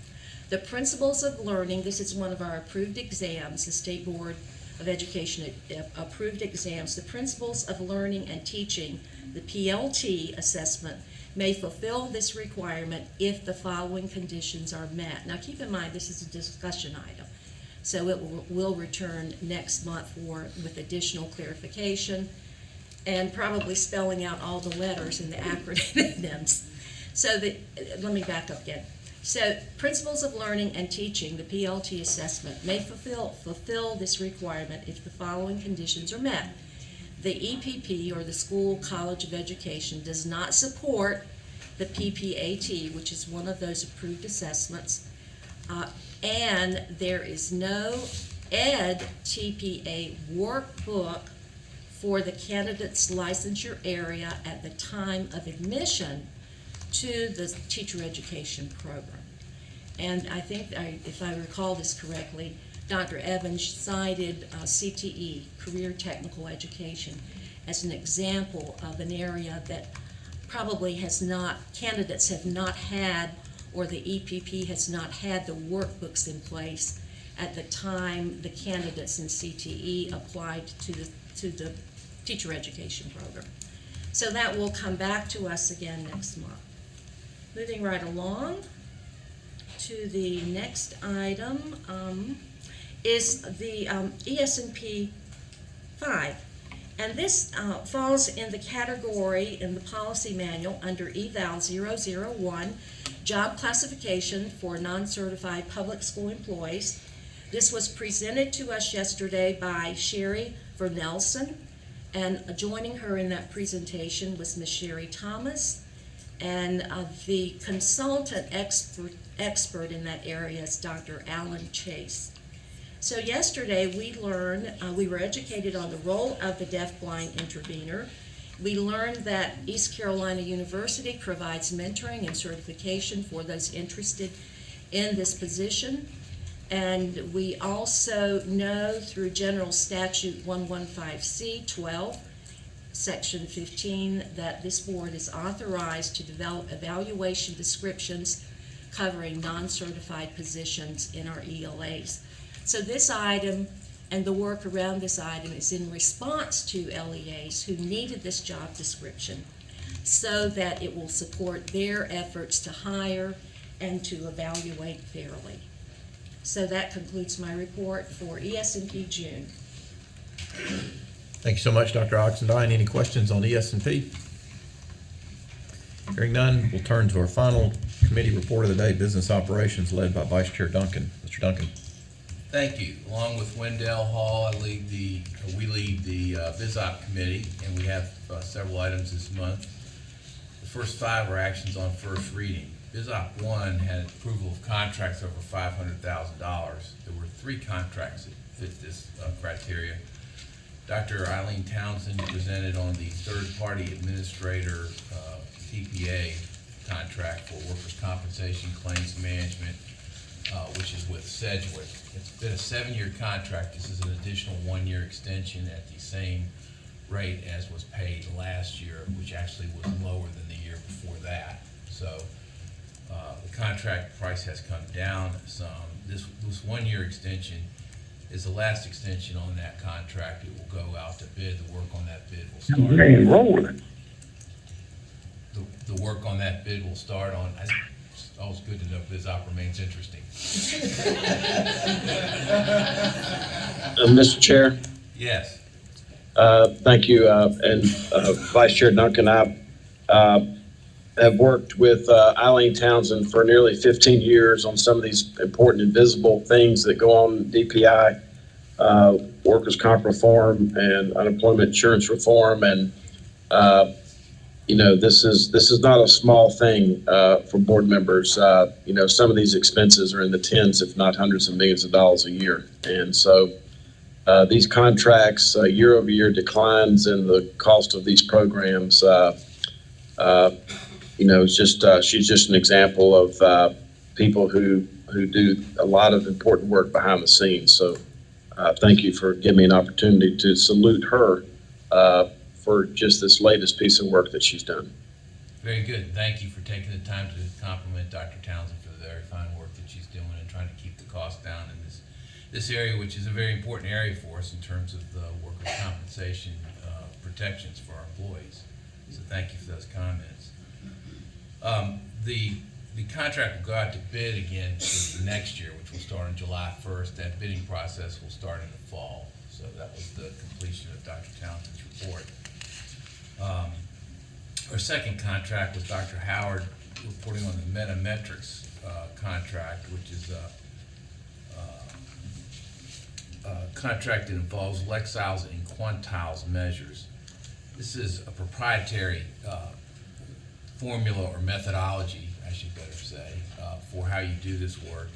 O: The principles of learning, this is one of our approved exams. The State Board of Education approved exams, the Principles of Learning and Teaching, the PLT assessment, may fulfill this requirement if the following conditions are met. Now keep in mind, this is a discussion item, so it will return next month with additional clarification and probably spelling out all the letters and the acronyms. So let me back up again. So Principles of Learning and Teaching, the PLT assessment, may fulfill this requirement if the following conditions are met. The EPP, or the School College of Education, does not support the PPAT, which is one of those approved assessments, and there is no Ed TPA workbook for the candidate's licensure area at the time of admission to the teacher education program. And I think, if I recall this correctly, Dr. Evans cited CTE, Career Technical Education, as an example of an area that probably candidates have not had, or the EPP has not had the workbooks in place at the time the candidates in CTE applied to the teacher education program. So that will come back to us again next month. Moving right along to the next item is the ES&P 5. And this falls in the category in the policy manual under Eval 001, Job Classification for Non-Certified Public School Employees. This was presented to us yesterday by Sherry Vernelson, and joining her in that presentation was Ms. Sherry Thomas, and the consultant expert in that area is Dr. Alan Chase. So yesterday we learned, we were educated on the role of the deafblind intervener. We learned that East Carolina University provides mentoring and certification for those interested in this position. And we also know through General Statute 115C-12, Section 15, that this board is authorized to develop evaluation descriptions covering non-certified positions in our ELAs. So this item and the work around this item is in response to LEAs who needed this job description so that it will support their efforts to hire and to evaluate fairly. So that concludes my report for ES&P June.
A: Thank you so much, Dr. Oxendine. Any questions on ES&P? Hearing none, we'll turn to our final committee report of the day, Business Operations, led by Vice Chair Duncan. Mr. Duncan.
P: Thank you. Along with Wendell Hall, we lead the BizOp committee, and we have several items this month. The first 5 are actions on first reading. BizOp 1 had approval of contracts over $500,000. There were 3 contracts that fit this criteria. Dr. Eileen Townsend presented on the third-party administrator TPA contract for workers' compensation claims management, which is with Sedgwick. It's been a 7-year contract. This is an additional 1-year extension at the same rate as was paid last year, which actually was lower than the year before that. So the contract price has come down some. This 1-year extension is the last extension on that contract. It will go out to bid. The work on that bid will start. The work on that bid will start on. It's always good to know BizOp remains interesting.
Q: Mr. Chair.
P: Yes.
Q: Thank you, and Vice Chair Duncan. I have worked with Eileen Townsend for nearly 15 years on some of these important and visible things that go on in DPI, workers' comp reform and unemployment insurance reform, and this is not a small thing for board members. Some of these expenses are in the tens, if not hundreds of millions of dollars a year, and so these contracts, year-over-year declines in the cost of these programs. She's just an example of people who do a lot of important work behind the scenes. So thank you for giving me an opportunity to salute her for just this latest piece of work that she's done.
P: Very good. Thank you for taking the time to compliment Dr. Townsend for the very fine work that she's doing and trying to keep the cost down in this this area, which is a very important area for us in terms of the workers' compensation protections for our employees. So thank you for those comments. The contract will go out to bid again for the next year, which will start on July 1st. That bidding process will start in the fall. So that was the completion of Dr. Townsend's report. Our second contract was Dr. Howard reporting on the Metametrics contract, which is a contract that involves Lexiles and Quantiles measures. This is a proprietary formula or methodology, I should better say, for how you do this work.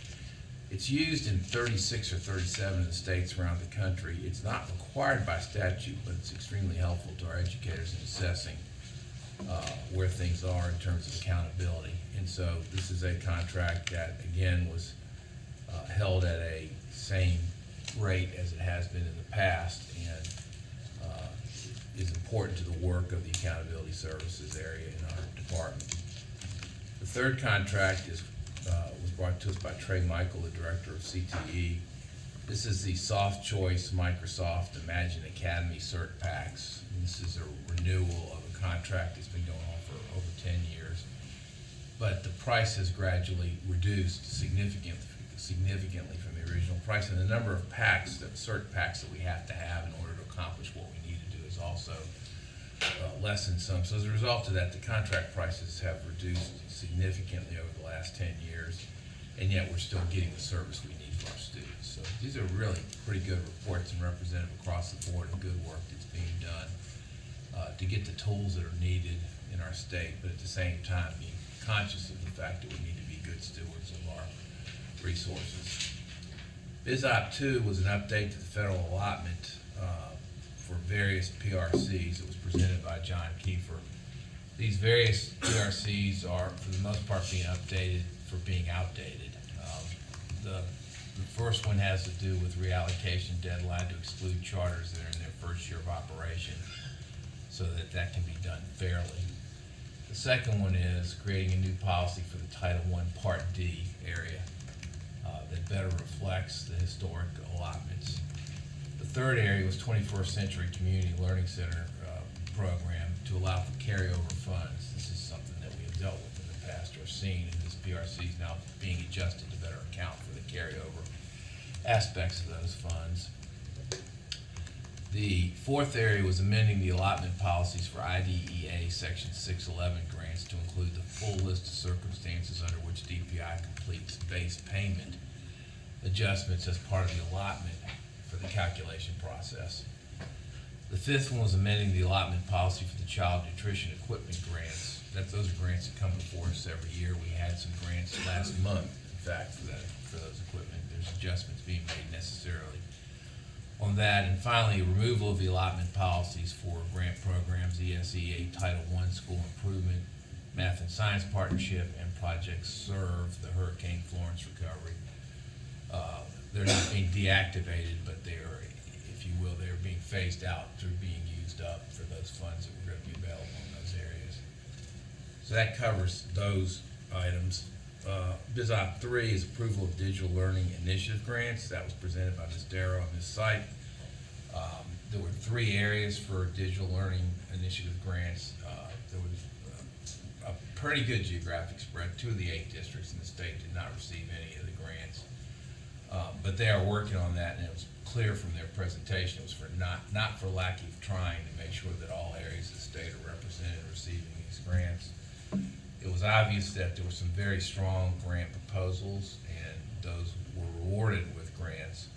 P: It's used in 36 or 37 of the states around the country. It's not required by statute, but it's extremely helpful to our educators in assessing where things are in terms of accountability. And so this is a contract that, again, was held at a same rate as it has been in the past, and is important to the work of the accountability services area in our department. The third contract was brought to us by Trey Michael, the director of CTE. This is the Soft Choice Microsoft Imagine Academy Cert Packs. And this is a renewal of a contract that's been going on for over 10 years. But the price has gradually reduced significantly from the original price. And the number of packs, the cert packs that we have to have in order to accomplish what we need to do is also lessened some. So as a result of that, the contract prices have reduced significantly over the last 10 years, and yet we're still getting the service we need for our students. So these are really pretty good reports and representative across the board of good work that's being done to get the tools that are needed in our state, but at the same time being conscious of the fact that we need to be good stewards of our resources. BizOp 2 was an update to the federal allotment for various PRCs. It was presented by John Kiefer. These various PRCs are, for the most part, being updated for being outdated. The first one has to do with reallocation deadline to exclude charters that are in their first year of operation, so that that can be done fairly. The second one is creating a new policy for the Title I Part D area that better reflects the historic allotments. The third area was 21st Century Community Learning Center program to allow for carryover funds. This is something that we have dealt with in the past or seen, and this PRC is now being adjusted to better account for the carryover aspects of those funds. The fourth area was amending the allotment policies for IDEA Section 611 grants to include the full list of circumstances under which DPI completes base payment adjustments as part of the allotment for the calculation process. The fifth one was amending the allotment policy for the child nutrition equipment grants. Those are grants that come before us every year. We had some grants last month, in fact, for those equipment. There's adjustments being made necessarily on that. And finally, removal of the allotment policies for grant programs, ESEA Title I School Improvement, Math and Science Partnership, and Project SERVE, the Hurricane Florence Recovery. They're not being deactivated, but they are, if you will, they're being phased out through being used up for those funds that were going to be available in those areas. So that covers those items. BizOp 3 is approval of digital learning initiative grants. That was presented by Ms. Darrow on this site. There were 3 areas for digital learning initiative grants. There was a pretty good geographic spread. 2 of the 8 districts in the state did not receive any of the grants. But they are working on that, and it was clear from their presentation it was for not for lack of trying to make sure that all areas of the state are represented receiving these grants. It was obvious that there were some very strong grant proposals, and those were rewarded with grants.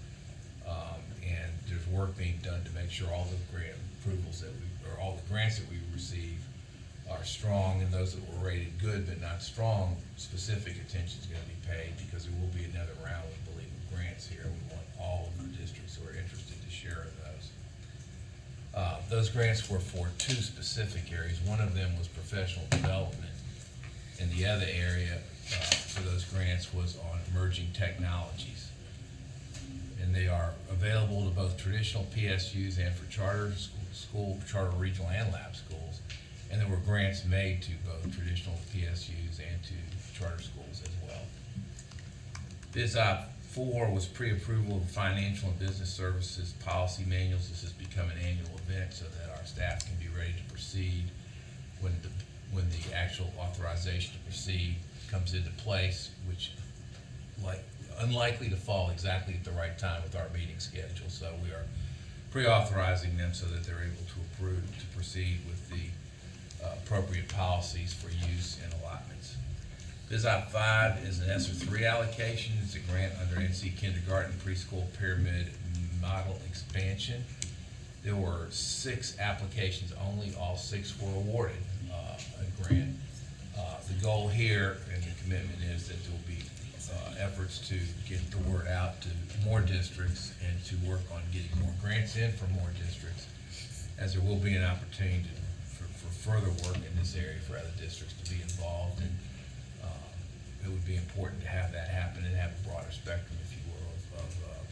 P: And there's work being done to make sure all the grant approvals all the grants that we receive are strong, and those that were rated good but not strong, specific attention is going to be paid, because there will be another round, we believe, of grants here. We want all of the districts who are interested to share in those. Those grants were for 2 specific areas. One of them was professional development, and the other area for those grants was on emerging technologies. And they are available to both traditional PSUs and for charter regional and lab schools. And there were grants made to both traditional PSUs and to charter schools as well. BizOp 4 was pre-approval of financial and business services policy manuals. This has become an annual event so that our staff can be ready to proceed when the actual authorization to proceed comes into place, which unlikely to fall exactly at the right time with our meeting schedule. So we are pre-authorizing them so that they're able to proceed with the appropriate policies for use and allotments. BizOp 5 is an ESSER 3 allocation. It's a grant under NC Kindergarten Preschool Pyramid Model Expansion. There were 6 applications only. All 6 were awarded a grant. The goal here and the commitment is that there will be efforts to get the word out to more districts and to work on getting more grants in for more districts, as there will be an opportunity for further work in this area for other districts to be involved. And it would be important to have that happen and have a broader spectrum, if you will, of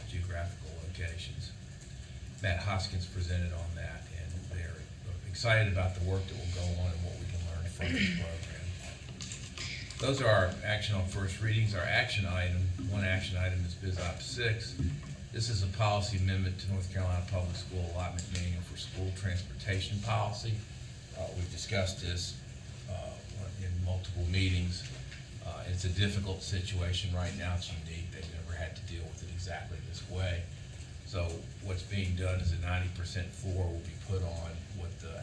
P: geographical locations. Matt Hoskins presented on that, and they're excited about the work that will go on and what we can learn from this program. Those are our action on first readings. Our action item, one action item is BizOp 6. This is a policy amendment to North Carolina Public School Allotment Manual for School Transportation Policy. We've discussed this in multiple meetings. It's a difficult situation right now. It's unique. They've never had to deal with it exactly this way. So what's being done is a 90% floor will be put on what the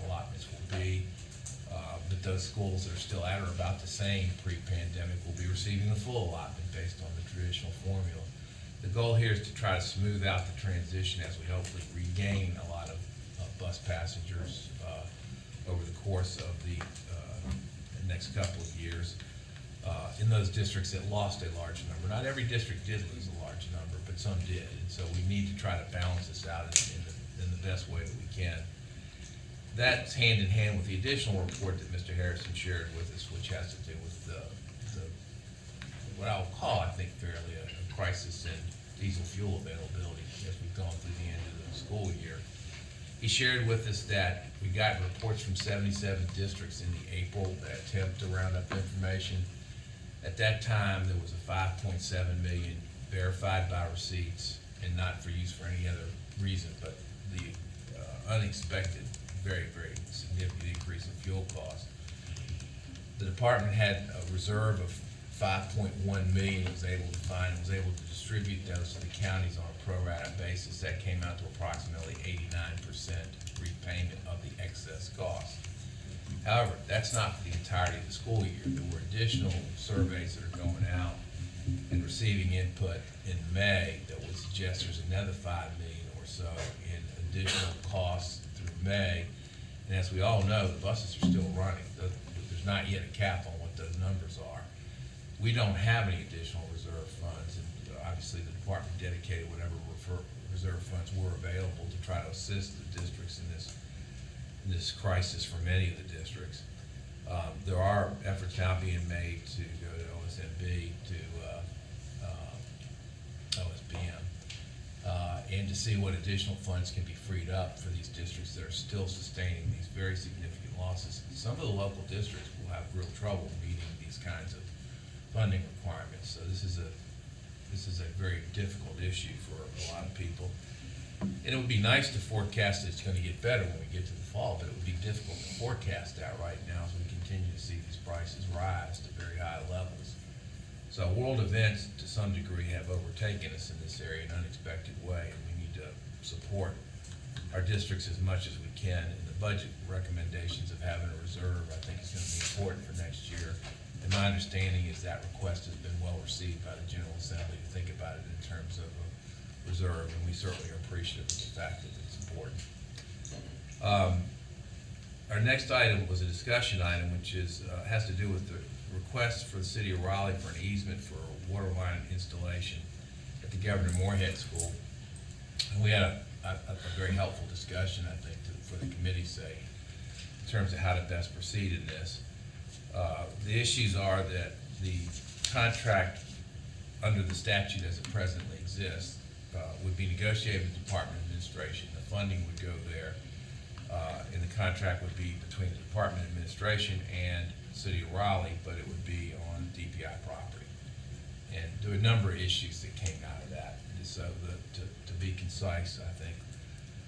P: allotments will be. But those schools that are still at or about the same pre-pandemic will be receiving the full allotment based on the traditional formula. The goal here is to try to smooth out the transition as we hopefully regain a lot of bus passengers over the course of the next couple of years in those districts that lost a large number. Not every district did lose a large number, but some did. And so we need to try to balance this out in the best way that we can. That's hand in hand with the additional report that Mr. Harrison shared with us, which has to do with the what I'll call, I think, fairly a crisis in diesel fuel availability as we've gone through the end of the school year. He shared with us that we got reports from 77 districts in the April that attempt to round up information. At that time, there was a 5.7 million verified by receipts and not for use for any other reason, but the unexpected, very, very significant increase in fuel costs. The department had a reserve of 5.1 million it was able to find and was able to distribute those to the counties on a pro rata basis. That came out to approximately 89% repayment of the excess cost. However, that's not for the entirety of the school year. There were additional surveys that are going out and receiving input in May that would suggest there's another 5 million or so in additional costs through May. And as we all know, the buses are still running. There's not yet a cap on what those numbers are. We don't have any additional reserve funds, and obviously the department dedicated whatever reserve funds were available to try to assist the districts in this crisis for many of the districts. There are efforts now being made to go to OSMB, to OSBM, and to see what additional funds can be freed up for these districts that are still sustaining these very significant losses. Some of the local districts will have real trouble meeting these kinds of funding requirements. So this is a very difficult issue for a lot of people. And it would be nice to forecast that it's going to get better when we get to the fall, but it would be difficult to forecast that right now as we continue to see these prices rise to very high levels. So world events, to some degree, have overtaken us in this area in an unexpected way, and we need to support our districts as much as we can. And the budget recommendations of having a reserve, I think, is going to be important for next year. And my understanding is that request has been well received by the General Assembly to think about it in terms of a reserve, and we certainly are appreciative of the fact that it's important. Our next item was a discussion item, which has to do with the request for the city of Raleigh for an easement for a water line installation at the Governor Moorhead School. And we had a very helpful discussion, I think, for the committee's sake, in terms of how to best proceed in this. The issues are that the contract under the statute as it presently exists would be negotiated with the Department of Administration. The funding would go there, and the contract would be between the Department of Administration and the City of Raleigh, but it would be on DPI property. And there were a number of issues that came out of that. And so to be concise,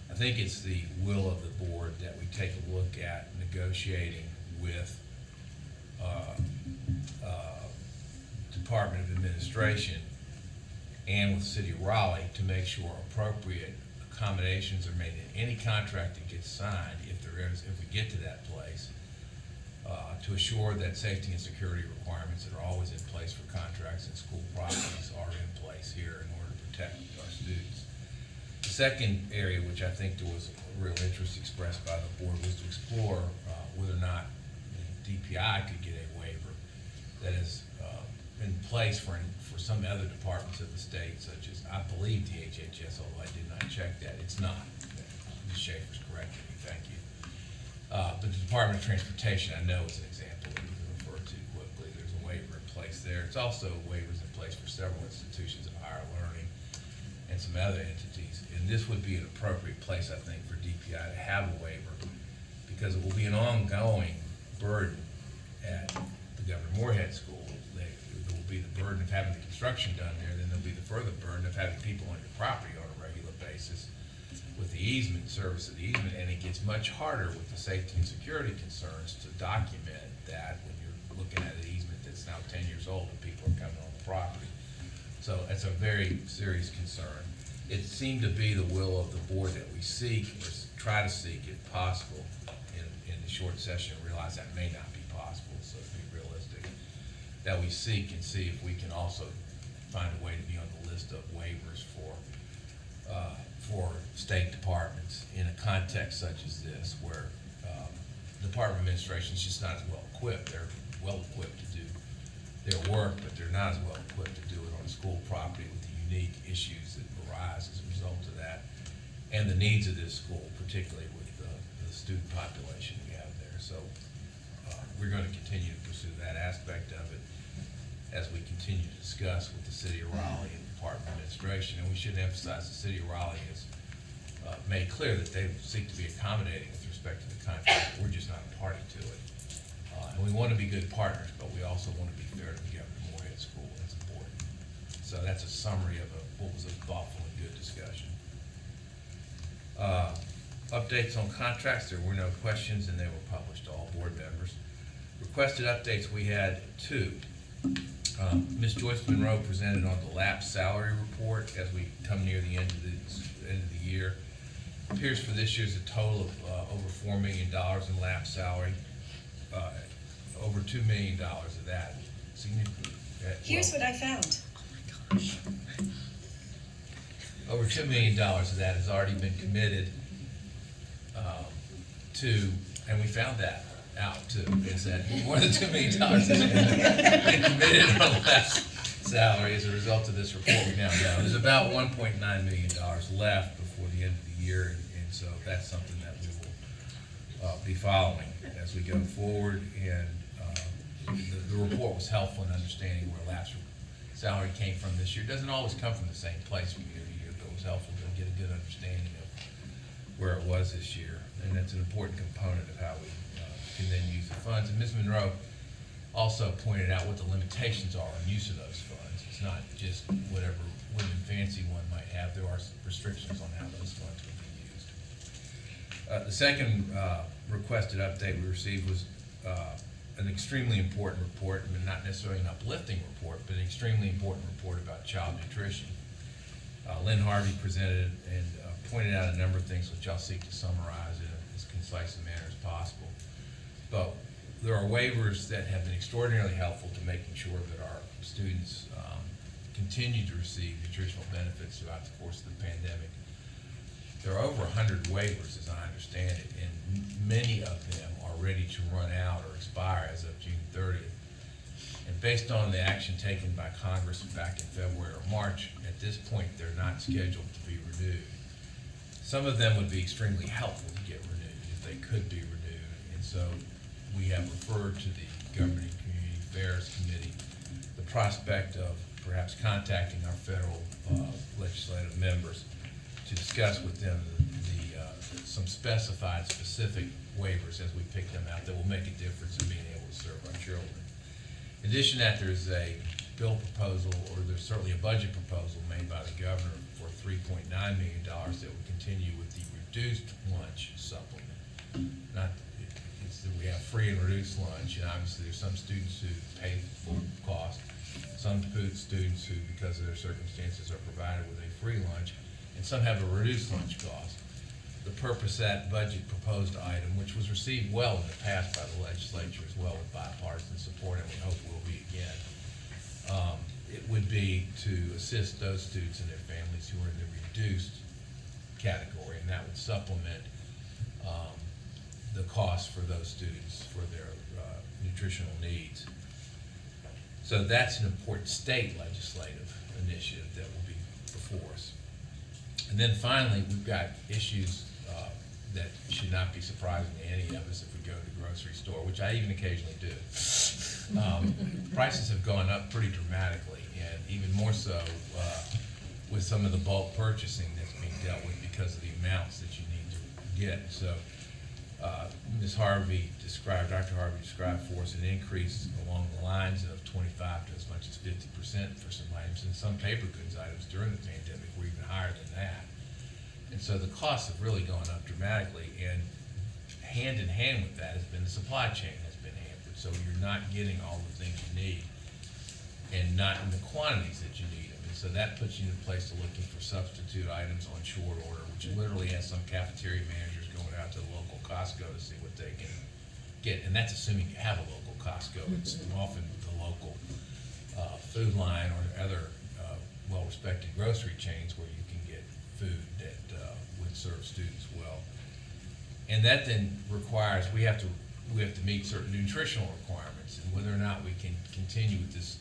P: I think it's the will of the board that we take a look at negotiating with Department of Administration and with the City of Raleigh to make sure appropriate accommodations are made in any contract that gets signed, if we get to that place, to assure that safety and security requirements that are always in place for contracts and school properties are in place here in order to protect our students. The second area, which I think there was a real interest expressed by the board, was to explore whether or not the DPI could get a waiver that is in place for some other departments of the state, such as, I believe, the HHS, although I did not check that. It's not. Ms. Schaefer's corrected me, thank you. But the Department of Transportation, I know, is an example that we can refer to quickly. There's a waiver in place there. It's also waivers in place for several institutions of higher learning and some other entities. And this would be an appropriate place, I think, for DPI to have a waiver, because it will be an ongoing burden at the Governor Moorhead School. There will be the burden of having the construction done there, then there'll be the further burden of having people on your property on a regular basis with the easement, service of the easement, and it gets much harder with the safety and security concerns to document that when you're looking at an easement that's now 10 years old and people are coming on the property. So it's a very serious concern. It seemed to be the will of the board that we seek, or try to seek, if possible, in the short session, realize that may not be possible, so to be realistic, that we seek and see if we can also find a way to be on the list of waivers for state departments in a context such as this, where the Department of Administration is just not as well equipped. They're well equipped to do their work, but they're not as well equipped to do it on a school property with the unique issues that arise as a result of that, and the needs of this school, particularly with the student population we have there. So we're going to continue to pursue that aspect of it as we continue to discuss with the City of Raleigh and the Department of Administration. And we should emphasize the City of Raleigh has made clear that they seek to be accommodating with respect to the contract. We're just not a party to it. And we want to be good partners, but we also want to be fair to the Governor Moorhead School. That's important. So that's a summary of what was a thoughtful and good discussion. Updates on contracts, there were no questions and they were published to all board members. Requested updates, we had two. Ms. Joyce Monroe presented on the lapsed salary report as we come near the end of the year. Appears for this year's a total of over $4 million in lapsed salary. Over $2 million of that.
E: Here's what I found.
P: Over $2 million of that has already been committed to, and we found that out too, is that more than $2 million has been committed on lapsed salary as a result of this report we now know. There's about $1.9 million left before the end of the year, and so that's something that we will be following as we go forward. And the report was helpful in understanding where lapsed salary came from this year. It doesn't always come from the same place from year to year, but it was helpful to get a good understanding of where it was this year. And that's an important component of how we can then use the funds. And Ms. Monroe also pointed out what the limitations are on use of those funds. It's not just whatever wooden fancy one might have. There are restrictions on how those funds will be used. The second requested update we received was an extremely important report, I mean, not necessarily an uplifting report, but an extremely important report about child nutrition. Lynn Harvey presented and pointed out a number of things which I'll seek to summarize in as concise a manner as possible. But there are waivers that have been extraordinarily helpful to making sure that our students continue to receive nutritional benefits throughout the course of the pandemic. There are over 100 waivers, as I understand it, and many of them are ready to run out or expire as of June 30th. And based on the action taken by Congress back in February or March, at this point, they're not scheduled to be renewed. Some of them would be extremely helpful to get renewed if they could be renewed. And so we have referred to the Government and Community Affairs Committee the prospect of perhaps contacting our federal legislative members to discuss with them some specified specific waivers as we pick them out that will make a difference in being able to serve our children. In addition to that, there's a bill proposal, or there's certainly a budget proposal made by the governor for $3.9 million that would continue with the reduced lunch supplement. Not, it's that we have free and reduced lunch, and obviously there's some students who pay full cost, some students who, because of their circumstances, are provided with a free lunch, and some have a reduced lunch cost. The purpose of that budget proposed item, which was received well in the past by the legislature as well with bipartisan support, and we hope will be again, it would be to assist those students and their families who are in the reduced category, and that would supplement the cost for those students for their nutritional needs. So that's an important state legislative initiative that will be before us. And then finally, we've got issues that should not be surprising to any of us if we go to the grocery store, which I even occasionally do. Prices have gone up pretty dramatically, and even more so with some of the bulk purchasing that's being dealt with because of the amounts that you need to get. So Dr. Harvey described for us an increase along the lines of 25 to as much as 50% for some items, and some paper goods items during the pandemic were even higher than that. And so the costs have really gone up dramatically, and hand in hand with that has been the supply chain has been hampered. So you're not getting all the things you need and not in the quantities that you need them. And so that puts you in a place of looking for substitute items on short order, which literally has some cafeteria managers going out to the local Costco to see what they can get. And that's assuming you have a local Costco. It's often the local food line or other well-respected grocery chains where you can get food that would serve students well. And that then requires, we have to meet certain nutritional requirements, and whether or not we can continue with this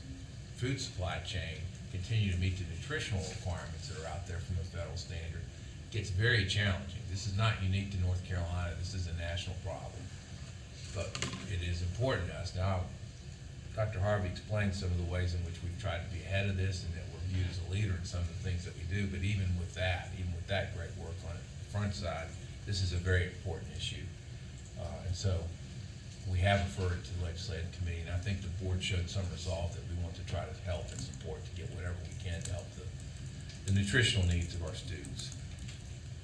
P: food supply chain, continue to meet the nutritional requirements that are out there from a federal standard, gets very challenging. This is not unique to North Carolina. This is a national problem, but it is important to us. Now, Dr. Harvey explained some of the ways in which we've tried to be ahead of this and that we're viewed as a leader in some of the things that we do, but even with that great work on the front side, this is a very important issue. And so we have referred it to the legislative committee, and I think the board showed some resolve that we want to try to help and support to get whatever we can to help the nutritional needs of our students.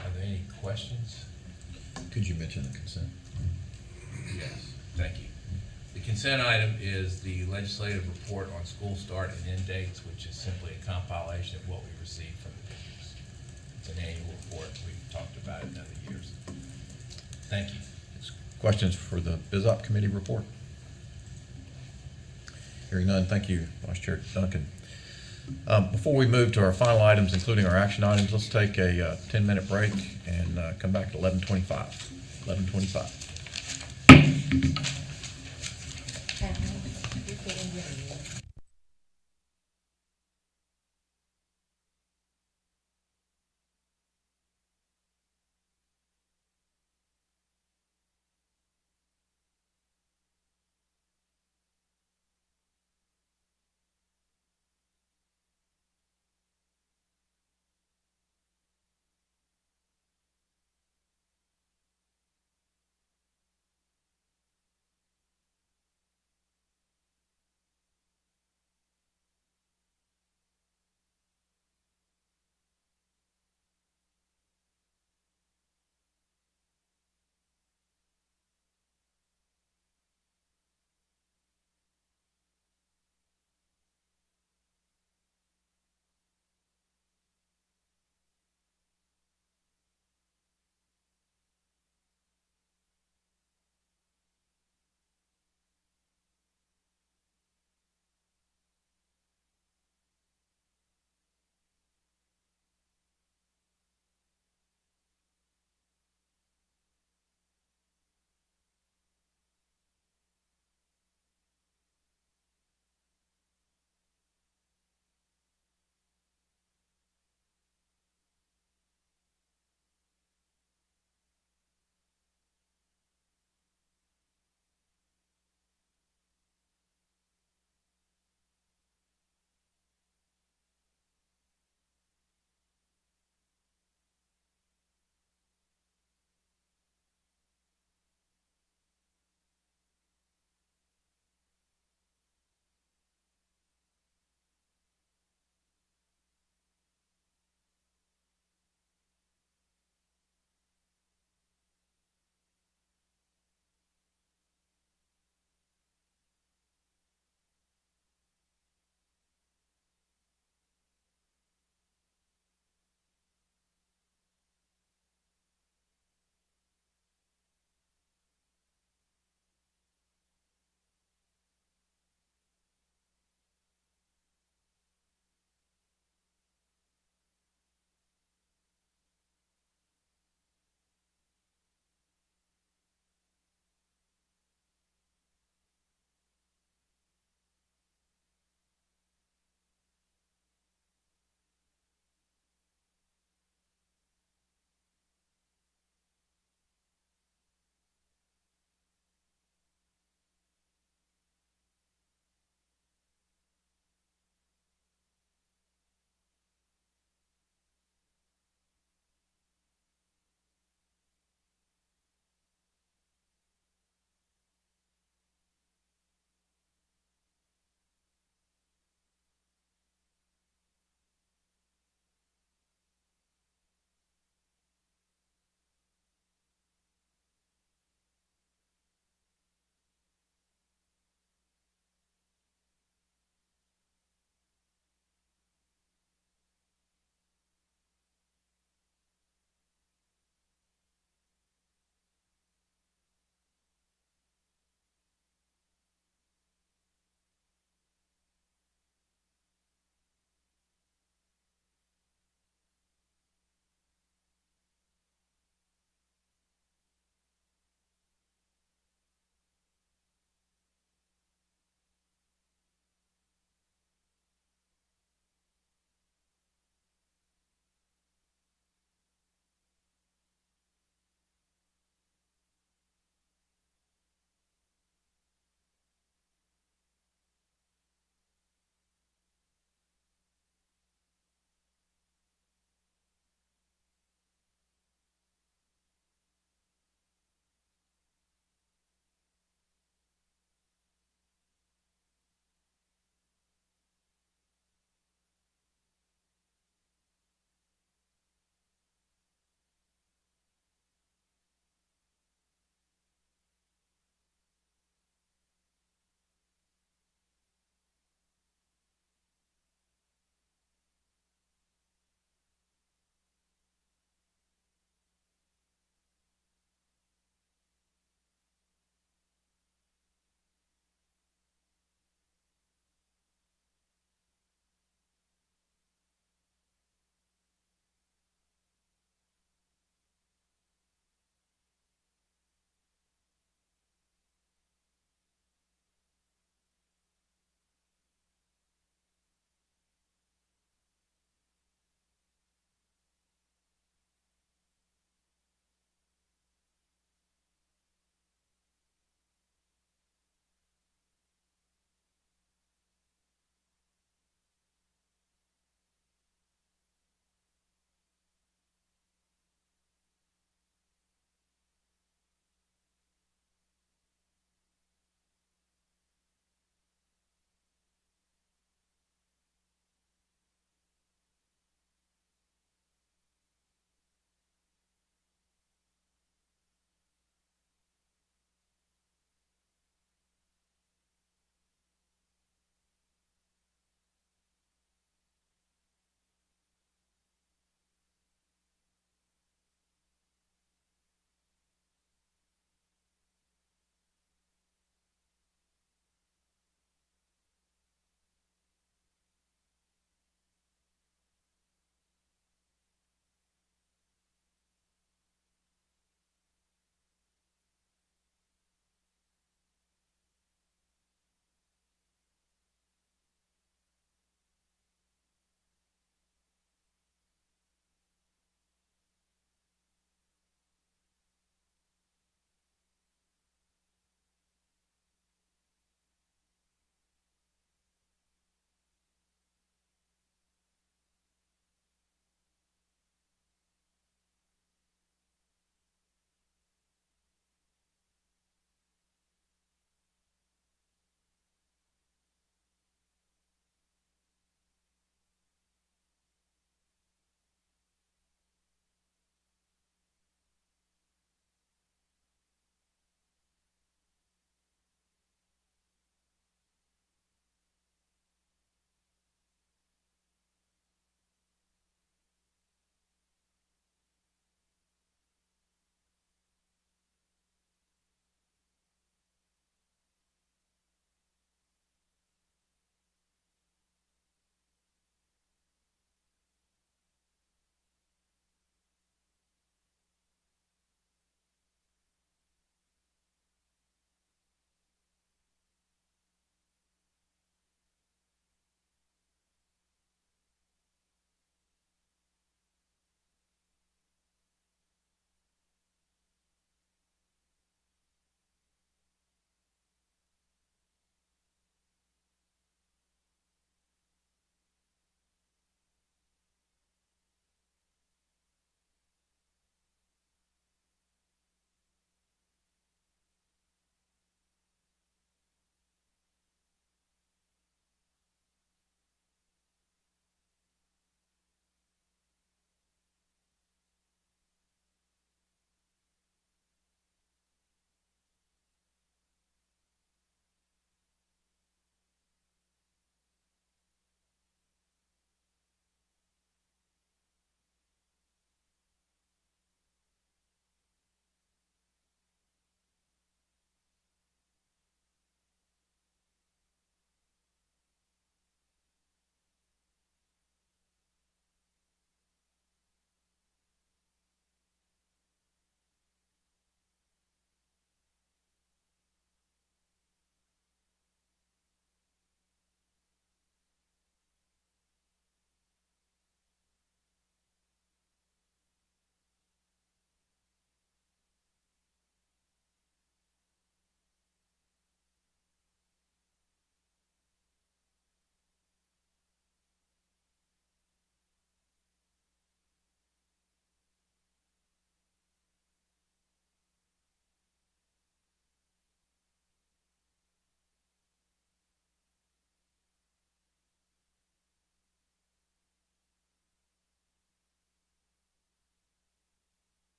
P: Are there any questions?
A: Could you mention the consent?
P: Yes, thank you. The consent item is the legislative report on school start and end dates, which is simply a compilation of what we received from the districts. It's an annual report. We've talked about it in other years. Thank you.
A: Questions for the BizOp committee report? Hearing none, thank you, Vice Chair Duncan. Before we move to our final items, including our action items, let's take a 10-minute break and come back at 11:25. 11:25.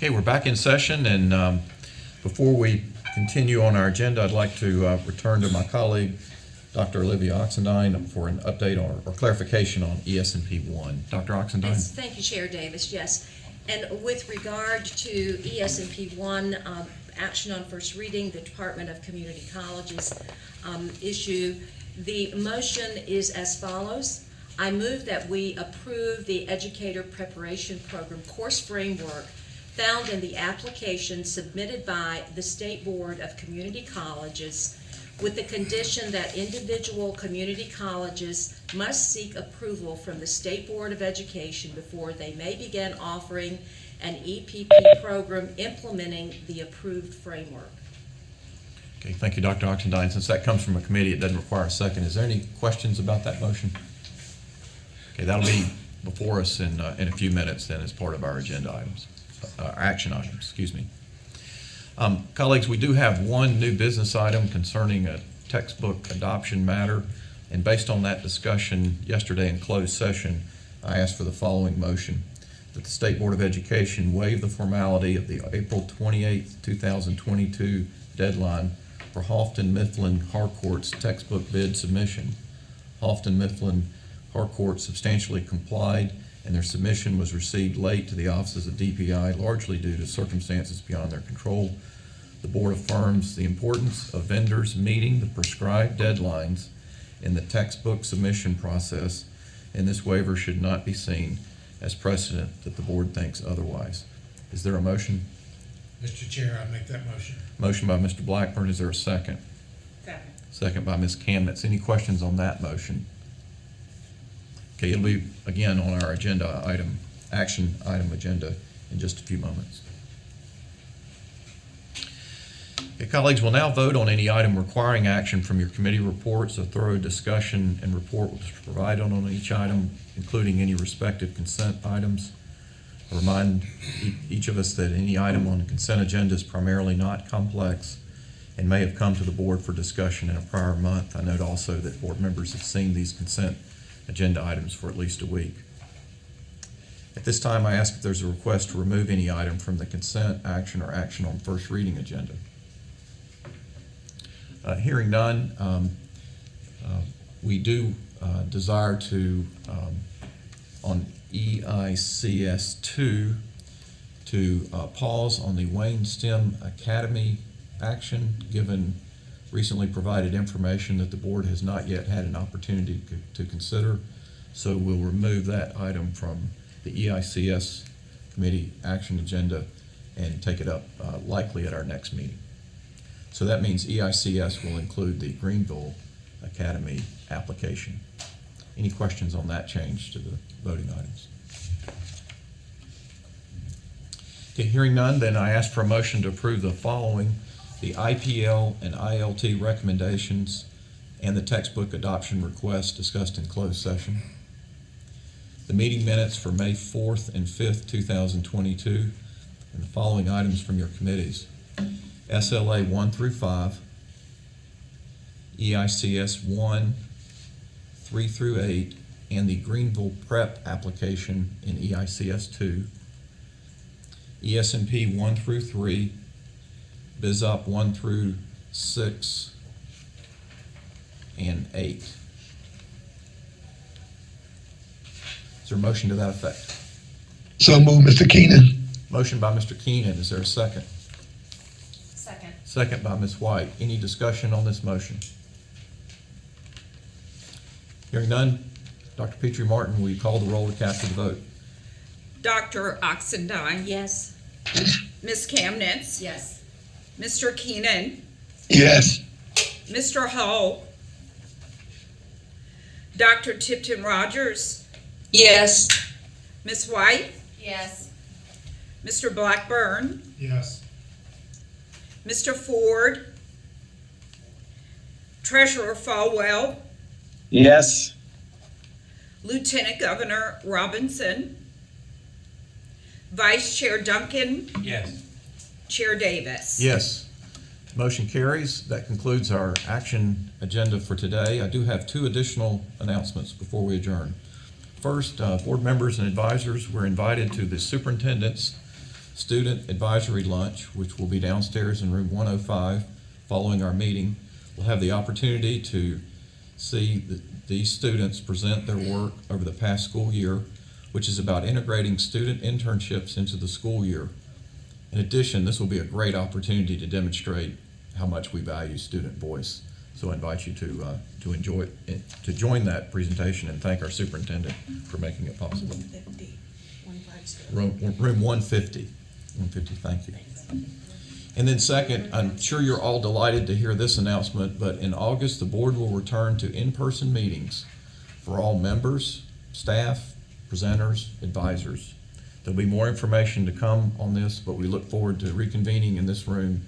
A: Okay, we're back in session, and before we continue on our agenda, I'd like to return to my colleague, Dr. Olivia Oxendine, for an update or clarification on ES&P 1. Dr. Oxendine?
O: Yes, thank you, Chair Davis, yes. And with regard to ES&P 1, action on first reading, the Department of Community Colleges issue, the motion is as follows. I move that we approve the Educator Preparation Program course framework found in the application submitted by the State Board of Community Colleges with the condition that individual community colleges must seek approval from the State Board of Education before they may begin offering an EPP program implementing the approved framework.
A: Okay, thank you, Dr. Oxendine. Since that comes from a committee, it doesn't require a second. Is there any questions about that motion? Okay, that'll be before us in a few minutes then as part of our agenda items, our action items, excuse me. Colleagues, we do have one new business item concerning a textbook adoption matter, and based on that discussion yesterday in closed session, I ask for the following motion: that the State Board of Education waive the formality of the April 28, 2022 deadline for Houghton Mifflin Harcourt's textbook bid submission. Houghton Mifflin Harcourt substantially complied, and their submission was received late to the offices of DPI, largely due to circumstances beyond their control. The board affirms the importance of vendors meeting the prescribed deadlines in the textbook submission process, and this waiver should not be seen as precedent that the board thinks otherwise. Is there a motion?
R: Mr. Chair, I make that motion.
A: Motion by Mr. Blackburn. Is there a second?
C: Second.
A: Second by Ms. Kamnitz. Any questions on that motion? Okay, it'll be again on our agenda item, action item agenda in just a few moments. Okay, colleagues, we'll now vote on any item requiring action from your committee reports. A thorough discussion and report was provided on each item, including any respective consent items. I remind each of us that any item on the consent agenda is primarily not complex and may have come to the board for discussion in a prior month. I note also that board members have seen these consent agenda items for at least a week. At this time, I ask if there's a request to remove any item from the consent, action, or action on first reading agenda. Hearing none, we do desire to, on EICS 2, to pause on the Wayne STEM Academy action, given recently provided information that the board has not yet had an opportunity to consider. So we'll remove that item from the EICS committee action agenda and take it up likely at our next meeting. So that means EICS will include the Greenville Academy application. Any questions on that change to the voting items? Okay, hearing none, then I ask for a motion to approve the following: the IPL and ILT recommendations and the textbook adoption request discussed in closed session. The meeting minutes for May 4th and 5th, 2022, and the following items from your committees: SLA 1 through 5, EICS 1, 3 through 8, and the Greenville Prep application in EICS 2, ES&P 1 through 3, BizOp 1 through 6, and 8. Is there a motion to that effect?
R: So move, Mr. Keenan.
A: Motion by Mr. Keenan. Is there a second?
K: Second.
A: Second by Ms. White. Any discussion on this motion? Hearing none, Dr. Petrie Martin, will you call the roll to cast the vote?
C: Dr. Oxendine.
O: Yes.
C: Ms. Kamnitz.
J: Yes.
C: Mr. Keenan.
R: Yes.
C: Mr. Hull. Dr. Tipton Rogers.
L: Yes.
C: Ms. White.
K: Yes.
C: Mr. Blackburn.
R: Yes.
C: Mr. Ford. Treasurer Falwell.
Q: Yes.
C: Lieutenant Governor Robinson. Vice Chair Duncan.
P: Yes.
C: Chair Davis.
A: Yes. Motion carries. That concludes our action agenda for today. I do have two additional announcements before we adjourn. First, board members and advisors were invited to the superintendent's student advisory lunch, which will be downstairs in room 105 following our meeting. We'll have the opportunity to see these students present their work over the past school year, which is about integrating student internships into the school year. In addition, this will be a great opportunity to demonstrate how much we value student voice. So I invite you to enjoy it, to join that presentation, and thank our superintendent for making it possible. Room 150. 150, thank you. And then second, I'm sure you're all delighted to hear this announcement, but in August, the board will return to in-person meetings for all members, staff, presenters, advisors. There'll be more information to come on this, but we look forward to reconvening in this room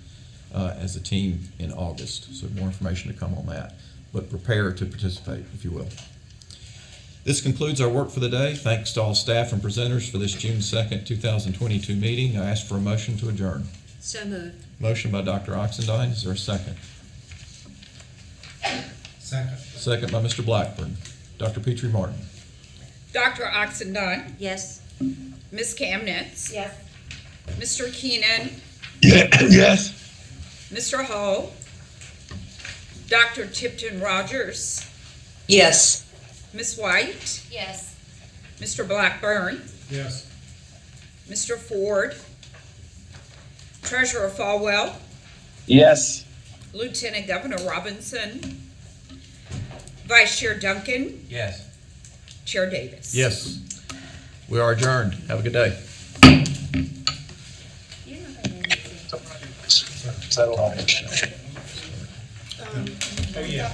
A: as a team in August. So more information to come on that, but prepare to participate, if you will. This concludes our work for the day. Thanks to all staff and presenters for this June 2nd, 2022 meeting. I ask for a motion to adjourn.
O: So moved.
A: Motion by Dr. Oxendine. Is there a second?
L: Second.
A: Second by Mr. Blackburn. Dr. Petrie Martin.
S: Dr. Oxendine,
O: Yes.
S: Ms. Kamnitz,
C: Yes.
S: Mr. Keenan,
R: Yes.
S: Mr. Hall, Dr. Tipton Rogers,
E: Yes.
S: Ms. White,
K: Yes.
S: Mr. Blackburn,
L: Yes.
S: Mr. Ford, Treasurer Falwell,
Q: Yes.
S: Lieutenant Governor Robinson, Vice Chair Duncan,
P: Yes.
S: Chair Davis.
A: Yes. We are adjourned. Have a good day.
Q: Settle on it.
L: Oh, yeah.